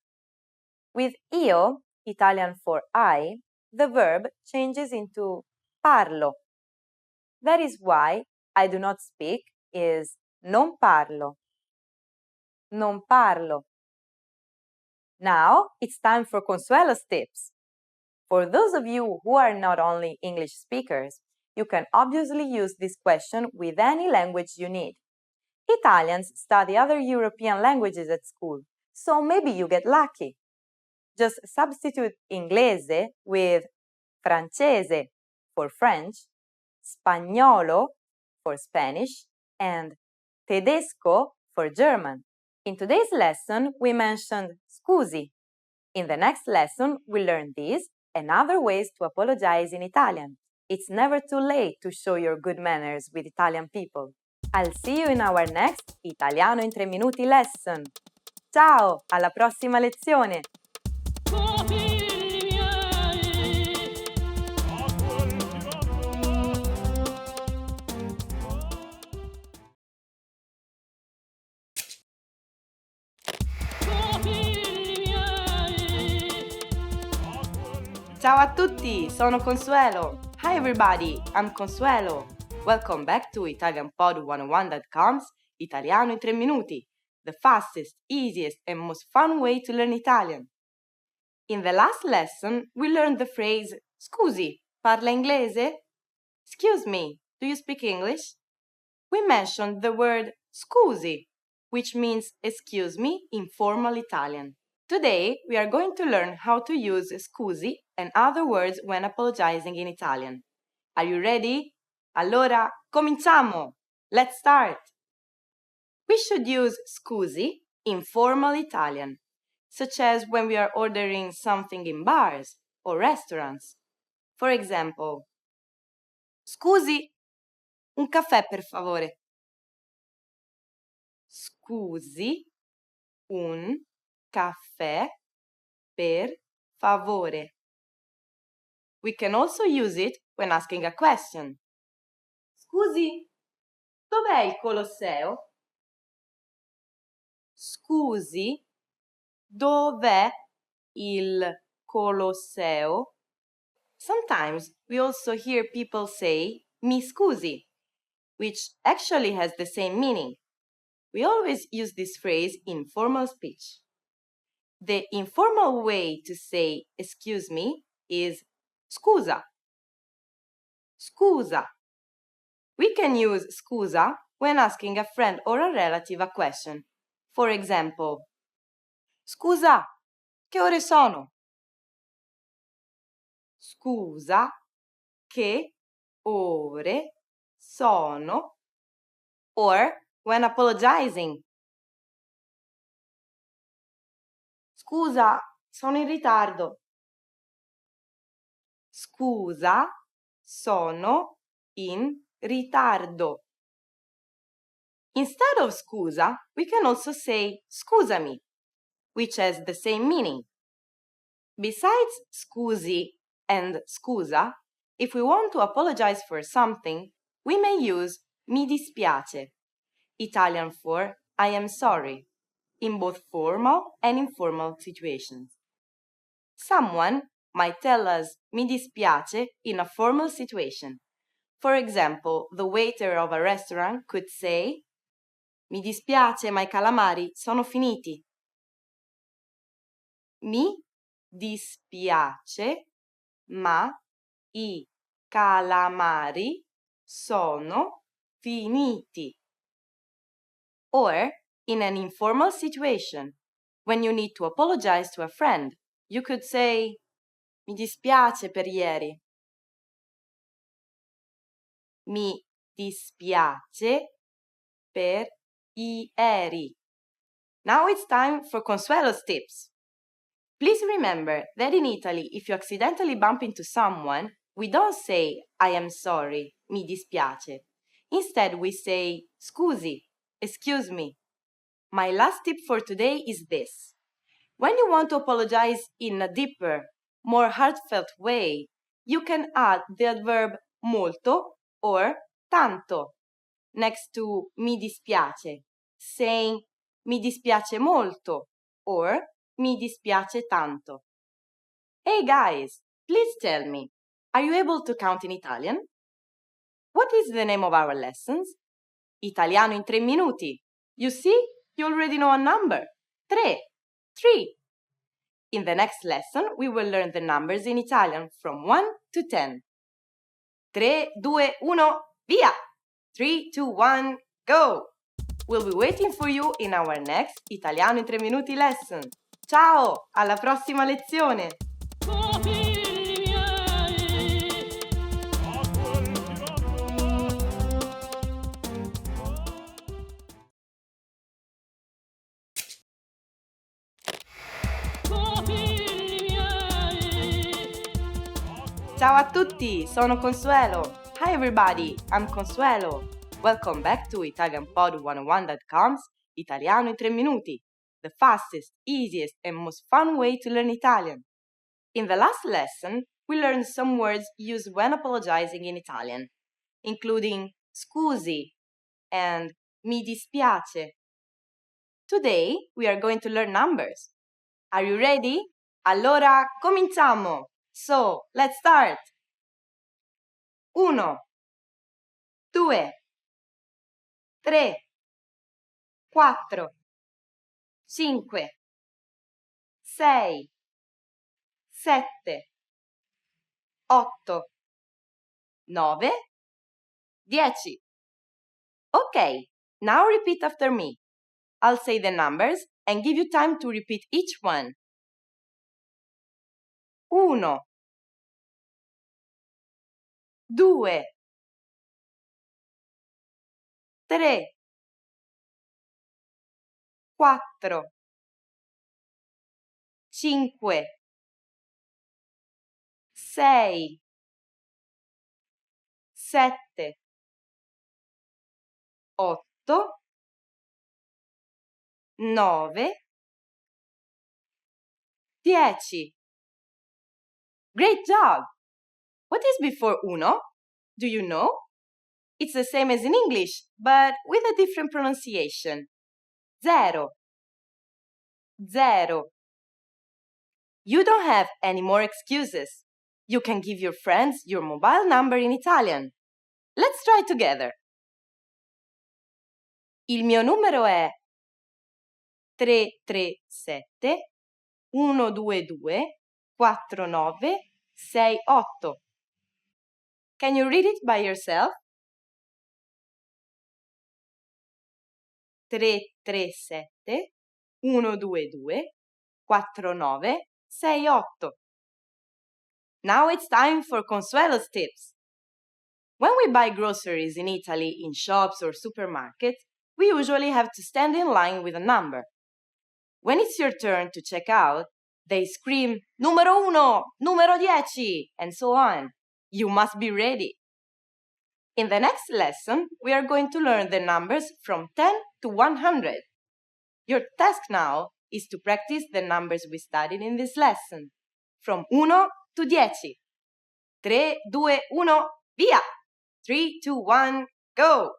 With io, Italian for I, the verb changes into parlo. That is why I do not speak is non parlo. Non parlo. Now it's time for Consuelo's tips. For those of you who are not only English speakers, you can obviously use this question with any language you need. Italians study other European languages at school, so maybe you get lucky. Just substitute inglese with francese for French, spagnolo for Spanish, and tedesco for German. In today's lesson, we mentioned scusi. In the next lesson, we'll learn these and other ways to apologize in Italian. It's never too late to show your good manners with Italian people. I'll see you in our next Italiano in 3 minuti lesson. Ciao, alla prossima lezione! Ciao a tutti, sono Consuelo. Hi everybody, I'm Consuelo. Welcome back to ItalianPod101.com's Italiano in 3 minuti, the fastest, easiest, and most fun way to learn Italian. In the last lesson, we learned the phrase Scusi, parla inglese? Excuse me, do you speak English? We mentioned the word scusi, which means excuse me in formal Italian. Today, we are going to learn how to use scusi and other words when apologizing in Italian. Are you ready? Allora, cominciamo! Let's start! We should use scusi in formal Italian, such as when we are ordering something in bars or restaurants. For example, scusi, un caffè per favore. Scusi, un caffè per favore. We can also use it when asking a question. Scusi, dov'è il Colosseo? Scusi, dov'è il Colosseo? Sometimes we also hear people say mi scusi, which actually has the same meaning. We always use this phrase in formal speech. The informal way to say excuse me is scusa. Scusa. We can use scusa when asking a friend or a relative a question. For example, scusa, che ore sono? Scusa, che ore sono? Or when apologizing. Scusa, sono in ritardo. Scusa, sono in ritardo. Instead of scusa, we can also say scusami, which has the same meaning. Besides scusi and scusa, if we want to apologize for something, we may use mi dispiace, Italian for I am sorry, in both formal and informal situations. Someone might tell us mi dispiace in a formal situation. For example, the waiter of a restaurant could say mi dispiace, ma I calamari sono finiti. Mi dispiace, ma I calamari sono finiti. Or, in an informal situation, when you need to apologize to a friend, you could say mi dispiace per ieri. Mi dispiace per ieri. Now it's time for Consuelo's tips. Please remember that in Italy, if you accidentally bump into someone, we don't say I am sorry, mi dispiace. Instead, we say scusi, excuse me. My last tip for today is this. When you want to apologize in a deeper, more heartfelt way, you can add the adverb molto or tanto next to mi dispiace, saying mi dispiace molto or mi dispiace tanto. Hey guys, please tell me, are you able to count in Italian? What is the name of our lessons? Italiano in 3 minuti. You see, you already know a number. 3. In the next lesson, we will learn the numbers in Italian from 1 to 10. 3, 2, 1, via! 3, 2, 1, go! We'll be waiting for you in our next Italiano in 3 minuti lesson. Ciao! Alla prossima lezione! Ciao a tutti, sono Consuelo. Hi everybody, I'm Consuelo. Welcome back to ItalianPod101.com's Italiano in 3 minuti, the fastest, easiest, and most fun way to learn Italian. In the last lesson, we learned some words used when apologizing in Italian, including scusi and mi dispiace. Today, we are going to learn numbers. Are you ready? Allora, cominciamo! So, let's start! 1, 2, 3, 4, 5, 6, 7, 8, 9, 10. Okay, now repeat after me. I'll say the numbers and give you time to repeat each one. 1, 2, 3, 4, 5, 6, 7, 8, 9, 10. Great job! What is before uno? Do you know? It's the same as in English, but with a different pronunciation. Zero. Zero. You don't have any more excuses. You can give your friends your mobile number in Italian. Let's try together. Il mio numero è 337 122 49 68. Can you read it by yourself? 337 122 49 68. Now it's time for Consuelo's tips. When we buy groceries in Italy in shops or supermarkets, we usually have to stand in line with a number. When it's your turn to check out, they scream, numero uno, numero 10, and so on. You must be ready. In the next lesson, we are going to learn the numbers from 10 to 100. Your task now is to practice the numbers we studied in this lesson, from 1 to 10. 3, 2, 1, via! 3, 2, 1, go!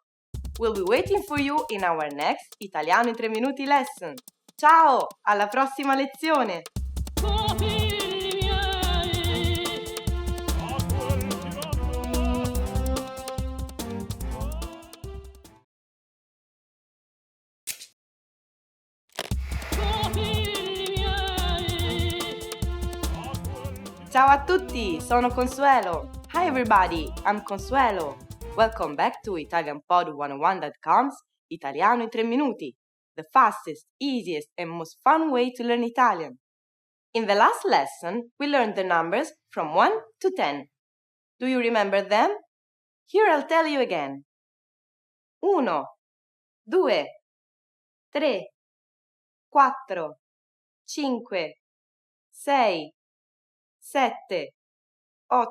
We'll be waiting for you in our next Italiano in 3 minuti lesson. Ciao! Alla prossima lezione! Ciao a tutti, sono Consuelo. Hi everybody, I'm Consuelo. Welcome back to ItalianPod101.com's Italiano in 3 minuti, the fastest, easiest, and most fun way to learn Italian. In the last lesson, we learned the numbers from 1 to 10. Do you remember them? Here I'll tell you again. 1, 2, 3, 4, 5, 6, 7, 8,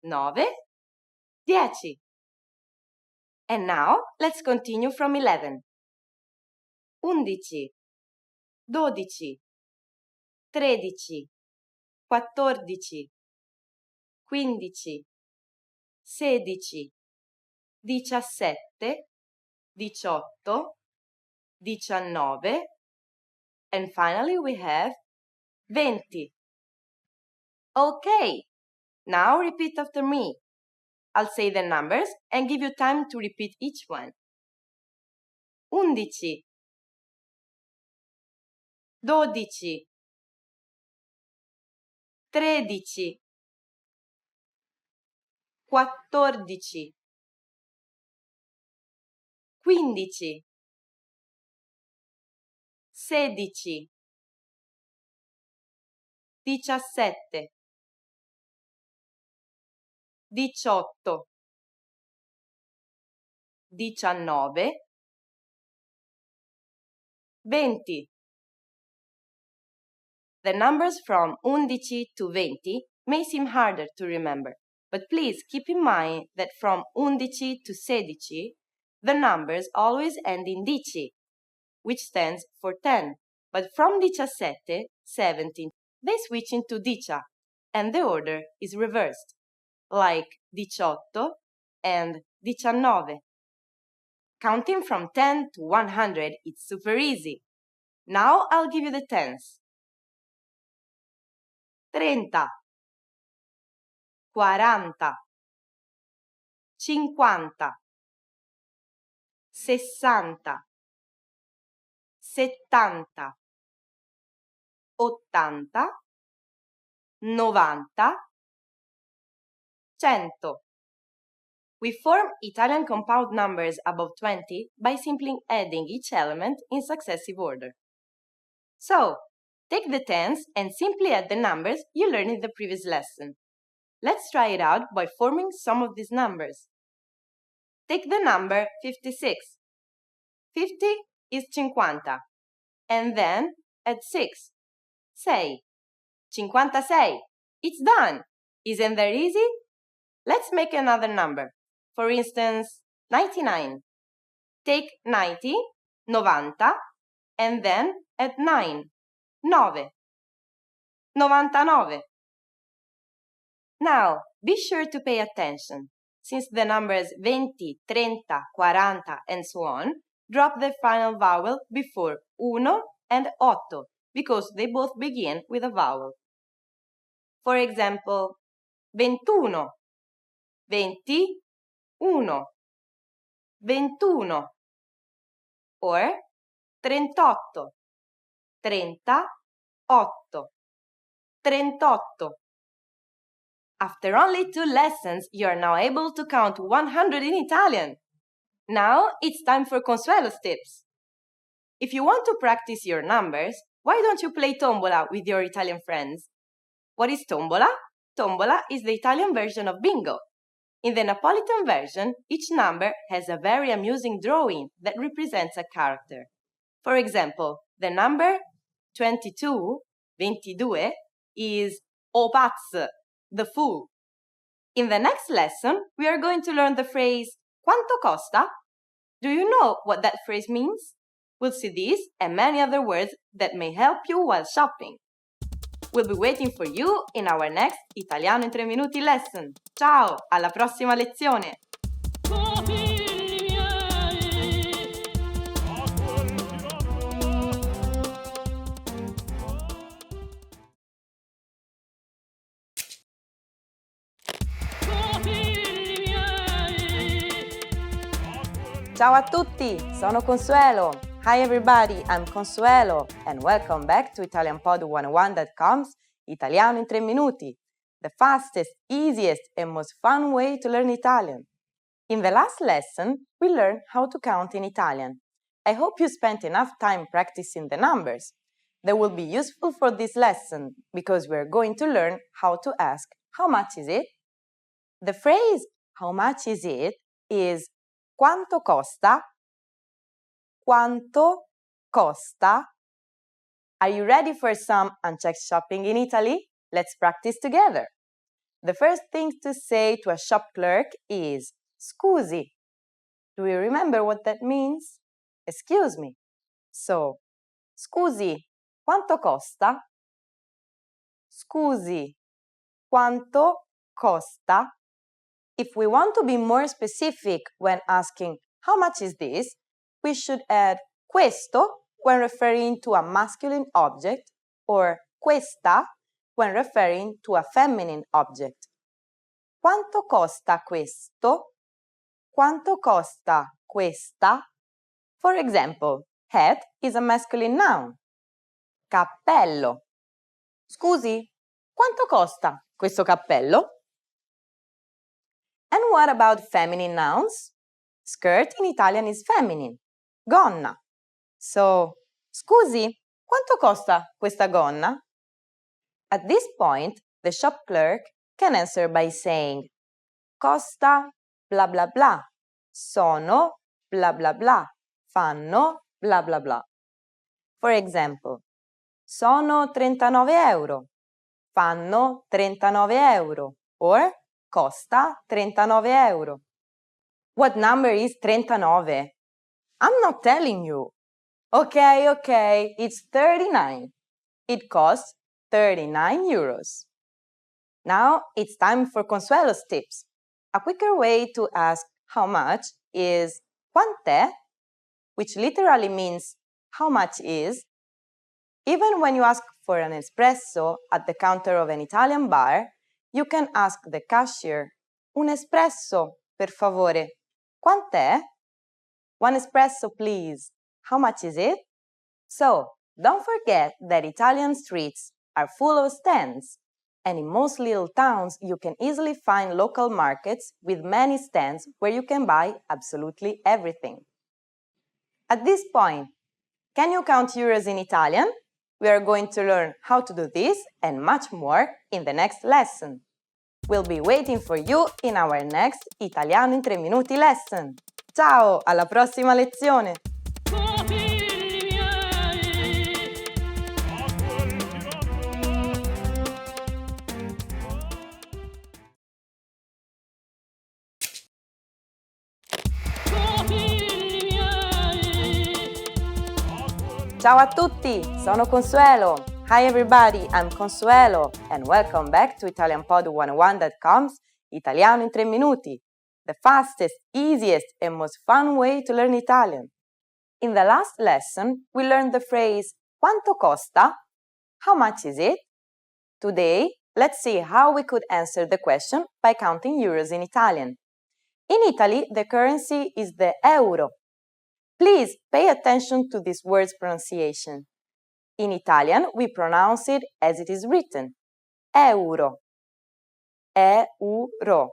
9, 10. And now let's continue from 11. 11, 12, 13, 14, 15, 16, 17, 18, 19, and finally we have 20. Okay, now repeat after me. I'll say the numbers and give you time to repeat each one. 11, 12, 13, 14, 15, 16, 17, 18, 19, 20. The numbers from 11 to 20 may seem harder to remember, but please keep in mind that from 11 to 16, the numbers always end in dici, which stands for 10, but from 17, 17, they switch into dicia, and the order is reversed, like 18 and 19. Counting from 10 to 100 is super easy. Now I'll give you the tens. 30, 40, 50, 60, 70, 80, 90, 100. We form Italian compound numbers above 20 by simply adding each element in successive order. So, take the tens and simply add the numbers you learned in the previous lesson. Let's try it out by forming some of these numbers. Take the number 56. 50 is 50, and then add 6. 6. 56. It's done! Isn't that easy? Let's make another number. For instance, 99. Take 90, 90, and then add 9. 9. 99. Now, be sure to pay attention. Since the numbers 20, 30, 40, and so on, drop the final vowel before uno and otto, because they both begin with a vowel. For example, 21, 21, 21, or 38, 30, 38. After only 2 lessons, you are now able to count 100 in Italian. Now it's time for Consuelo's tips. If you want to practice your numbers, why don't you play tombola with your Italian friends? What is tombola? Tombola is the Italian version of bingo. In the Napolitan version, each number has a very amusing drawing that represents a character. For example, the number 22, 22, is o pazzo, the fool. In the next lesson, we are going to learn the phrase quanto costa? Do you know what that phrase means? We'll see these and many other words that may help you while shopping. We'll be waiting for you in our next Italiano in 3 minuti lesson. Ciao, alla prossima lezione! Ciao a tutti, sono Consuelo. Hi everybody, I'm Consuelo and welcome back to ItalianPod101.com's Italiano in 3 minuti, the fastest, easiest and most fun way to learn Italian. In the last lesson, we learned how to count in Italian. I hope you spent enough time practicing the numbers. They will be useful for this lesson because we're going to learn how to ask, how much is it? The phrase, how much is it, is quanto costa? Quanto costa? Are you ready for some unchecked shopping in Italy? Let's practice together. The first thing to say to a shop clerk is scusi. Do you remember what that means? Excuse me. So, scusi, quanto costa? Scusi, quanto costa? If we want to be more specific when asking how much is this, we should add questo when referring to a masculine object or questa when referring to a feminine object. Quanto costa questo? Quanto costa questa? For example, hat is a masculine noun. Cappello. Scusi, quanto costa questo cappello? And what about feminine nouns? Skirt in Italian is feminine, gonna. So, scusi, quanto costa questa gonna? At this point, the shop clerk can answer by saying costa bla bla bla, sono bla bla bla, fanno bla bla bla. For example, sono 39 euro, fanno 39 euro, or costa 39 euro. What number is 39? I'm not telling you. Okay, it's 39. It costs 39 euros. Now it's time for Consuelo's tips. A quicker way to ask how much is quant'è, which literally means how much is. Even when you ask for an espresso at the counter of an Italian bar, you can ask the cashier, un espresso, per favore. Quant'è? One espresso, please. How much is it? So, don't forget that Italian streets are full of stands, and in most little towns you can easily find local markets with many stands where you can buy absolutely everything. At this point, can you count euros in Italian? We are going to learn how to do this and much more in the next lesson. We'll be waiting for you in our next Italiano in 3 minuti lesson. Ciao, alla prossima lezione! Ciao a tutti, sono Consuelo. Hi everybody, I'm Consuelo and welcome back to ItalianPod101.com's Italiano in 3 minuti, the fastest, easiest and most fun way to learn Italian. In the last lesson, we learned the phrase quanto costa? How much is it? Today, let's see how we could answer the question by counting euros in Italian. In Italy, the currency is the euro. Please pay attention to this word's pronunciation. In Italian, we pronounce it as it is written. Euro. Euro.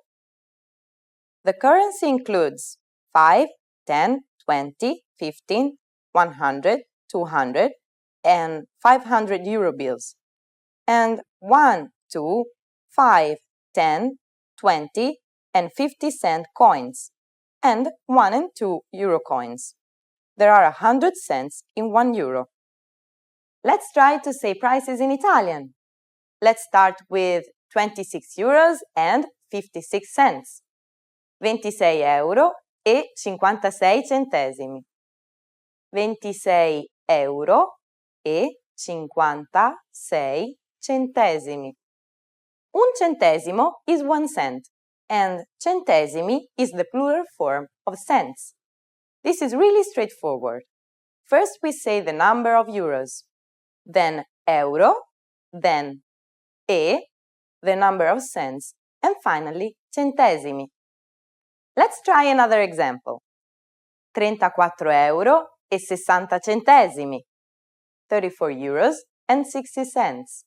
The currency includes 5, 10, 20, 15, 100, 200, and 500 euro bills, and 1, 2, 5, 10, 20, and 50-cent coins, and 1 and 2 euro coins. There are 100 cents in 1 euro. Let's try to say prices in Italian. Let's start with 26 euros and 56 cents. 26 euro e 56 centesimi. 26 euro e 56 centesimi. Un centesimo is 1 cent, and centesimi is the plural form of cents. This is really straightforward. First we say the number of euros, then euro, then the number of cents, and finally centesimi. Let's try another example. 34 euro e 60 centesimi. 34 euros and 60 cents.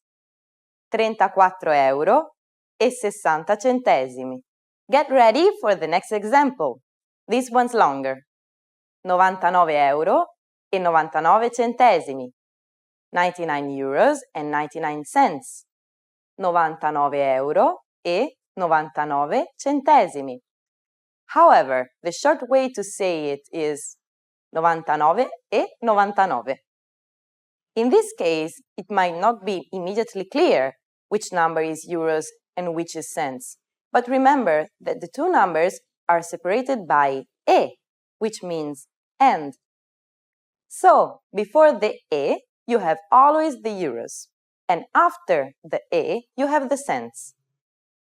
34 euro e 60 centesimi. Get ready for the next example. This one's longer. 99 euro e 99 centesimi. 99 euros and 99 cents. 99 euro e 99 centesimi. However, the short way to say it is 99 e 99. In this case, it might not be immediately clear which number is euros and which is cents, but remember that the two numbers are separated by e, which means and. So, before the e, you have always the euros, and after the e, you have the cents.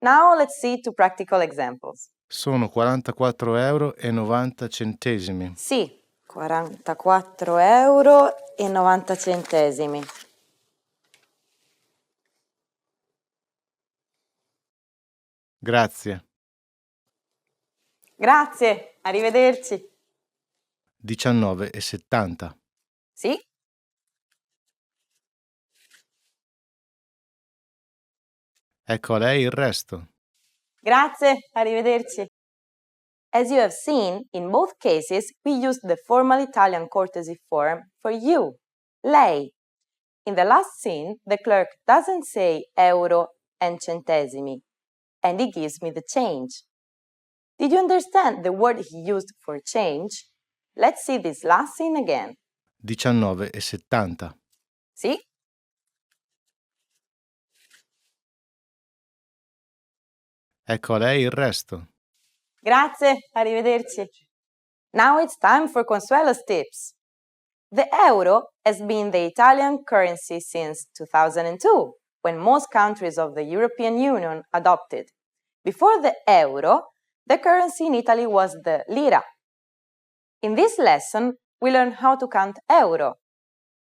Now let's see two practical examples. Sono 44 euro e 90 centesimi. Sì, 44 euro e 90 centesimi. Grazie. Grazie, arrivederci. 19,70. Sì? Ecco a lei il resto. Grazie, arrivederci. As you have seen, in both cases, we used the formal Italian courtesy form for you, lei. In the last scene, the clerk doesn't say euro and centesimi, and he gives me the change. Did you understand the word he used for change? Let's see this last scene again. 19,70. Sì? Ecco a lei il resto. Grazie, arrivederci. Now it's time for Consuelo's tips. The euro has been the Italian currency since 2002, when most countries of the European Union adopted. Before the euro, the currency in Italy was the lira. In this lesson, we learn how to count euro.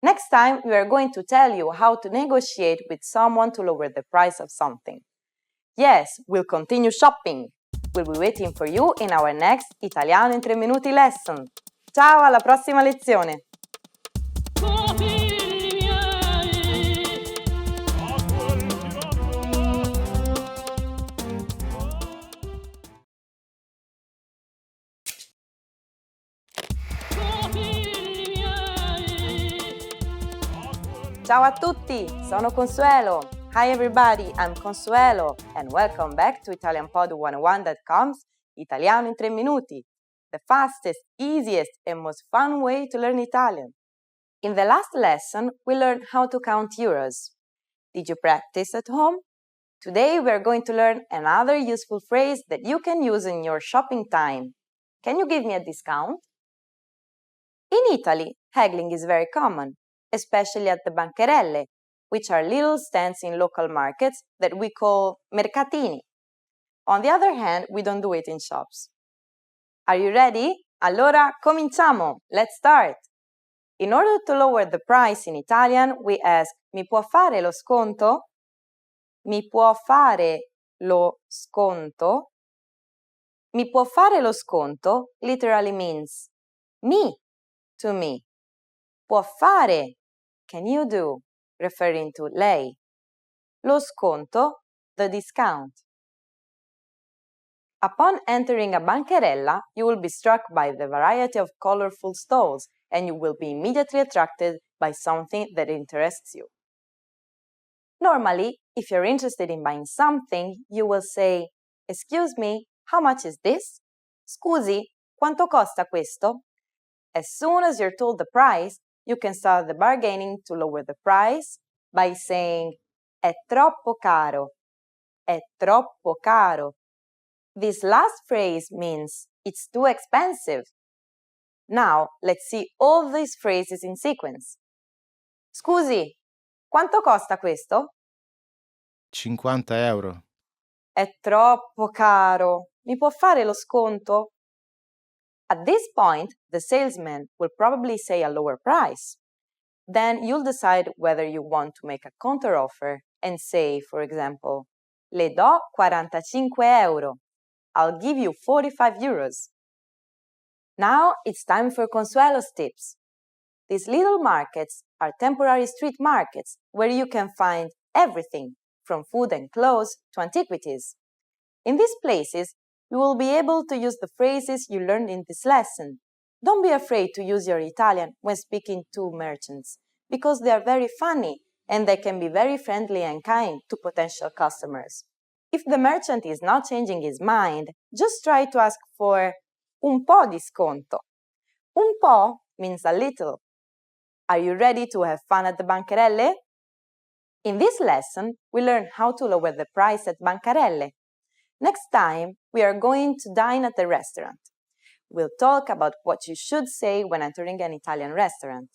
Next time, we are going to tell you how to negotiate with someone to lower the price of something. Yes, we'll continue shopping. We'll be waiting for you in our next Italiano in 3 minuti lesson. Ciao, alla prossima lezione! Ciao a tutti, sono Consuelo. Hi everybody, I'm Consuelo and welcome back to ItalianPod101.com's Italiano in 3 minuti, the fastest, easiest and most fun way to learn Italian. In the last lesson, we learned how to count euros. Did you practice at home? Today we are going to learn another useful phrase that you can use in your shopping time. Can you give me a discount? In Italy, haggling is very common, especially at the bancarelle, which are little stands in local markets that we call mercatini. On the other hand, we don't do it in shops. Are you ready? Allora, cominciamo! Let's start! In order to lower the price in Italian, we ask, mi può fare lo sconto? Mi può fare lo sconto? Mi può fare lo sconto literally means me to me. Può fare can you do? Referring to lei. Lo sconto, the discount. Upon entering a bancarella, you will be struck by the variety of colorful stalls and you will be immediately attracted by something that interests you. Normally, if you're interested in buying something, you will say, "Excuse me, how much is this? Scusi, quanto costa questo?" As soon as you're told the price, you can start the bargaining to lower the price by saying, "È troppo caro." È troppo caro. This last phrase means it's too expensive. Now, let's see all these phrases in sequence. Scusi, quanto costa questo? 50 euro. È troppo caro. Mi può fare lo sconto? At this point, the salesman will probably say a lower price. Then you'll decide whether you want to make a counteroffer and say, for example, "Le do 45 euro. I'll give you 45 euros. Now it's time for Consuelo's tips. These little markets are temporary street markets where you can find everything from food and clothes to antiquities. In these places, you will be able to use the phrases you learned in this lesson. Don't be afraid to use your Italian when speaking to merchants, because they are very funny and they can be very friendly and kind to potential customers. If the merchant is not changing his mind, just try to ask for un po' di sconto. Un po' means a little. Are you ready to have fun at the bancarelle? In this lesson, we learn how to lower the price at bancarelle. Next time, we are going to dine at the restaurant. We'll talk about what you should say when entering an Italian restaurant.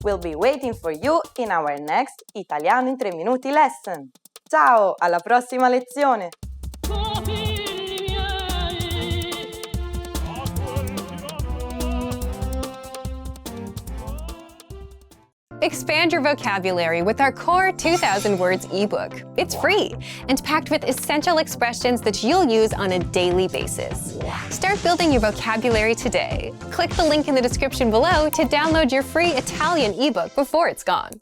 We'll be waiting for you in our next Italiano in 3 minuti lesson. Ciao, alla prossima lezione! Expand your vocabulary with our Core 2000 Words ebook. It's free and packed with essential expressions that you'll use on a daily basis. Start building your vocabulary today. Click the link in the description below to download your free Italian ebook before it's gone.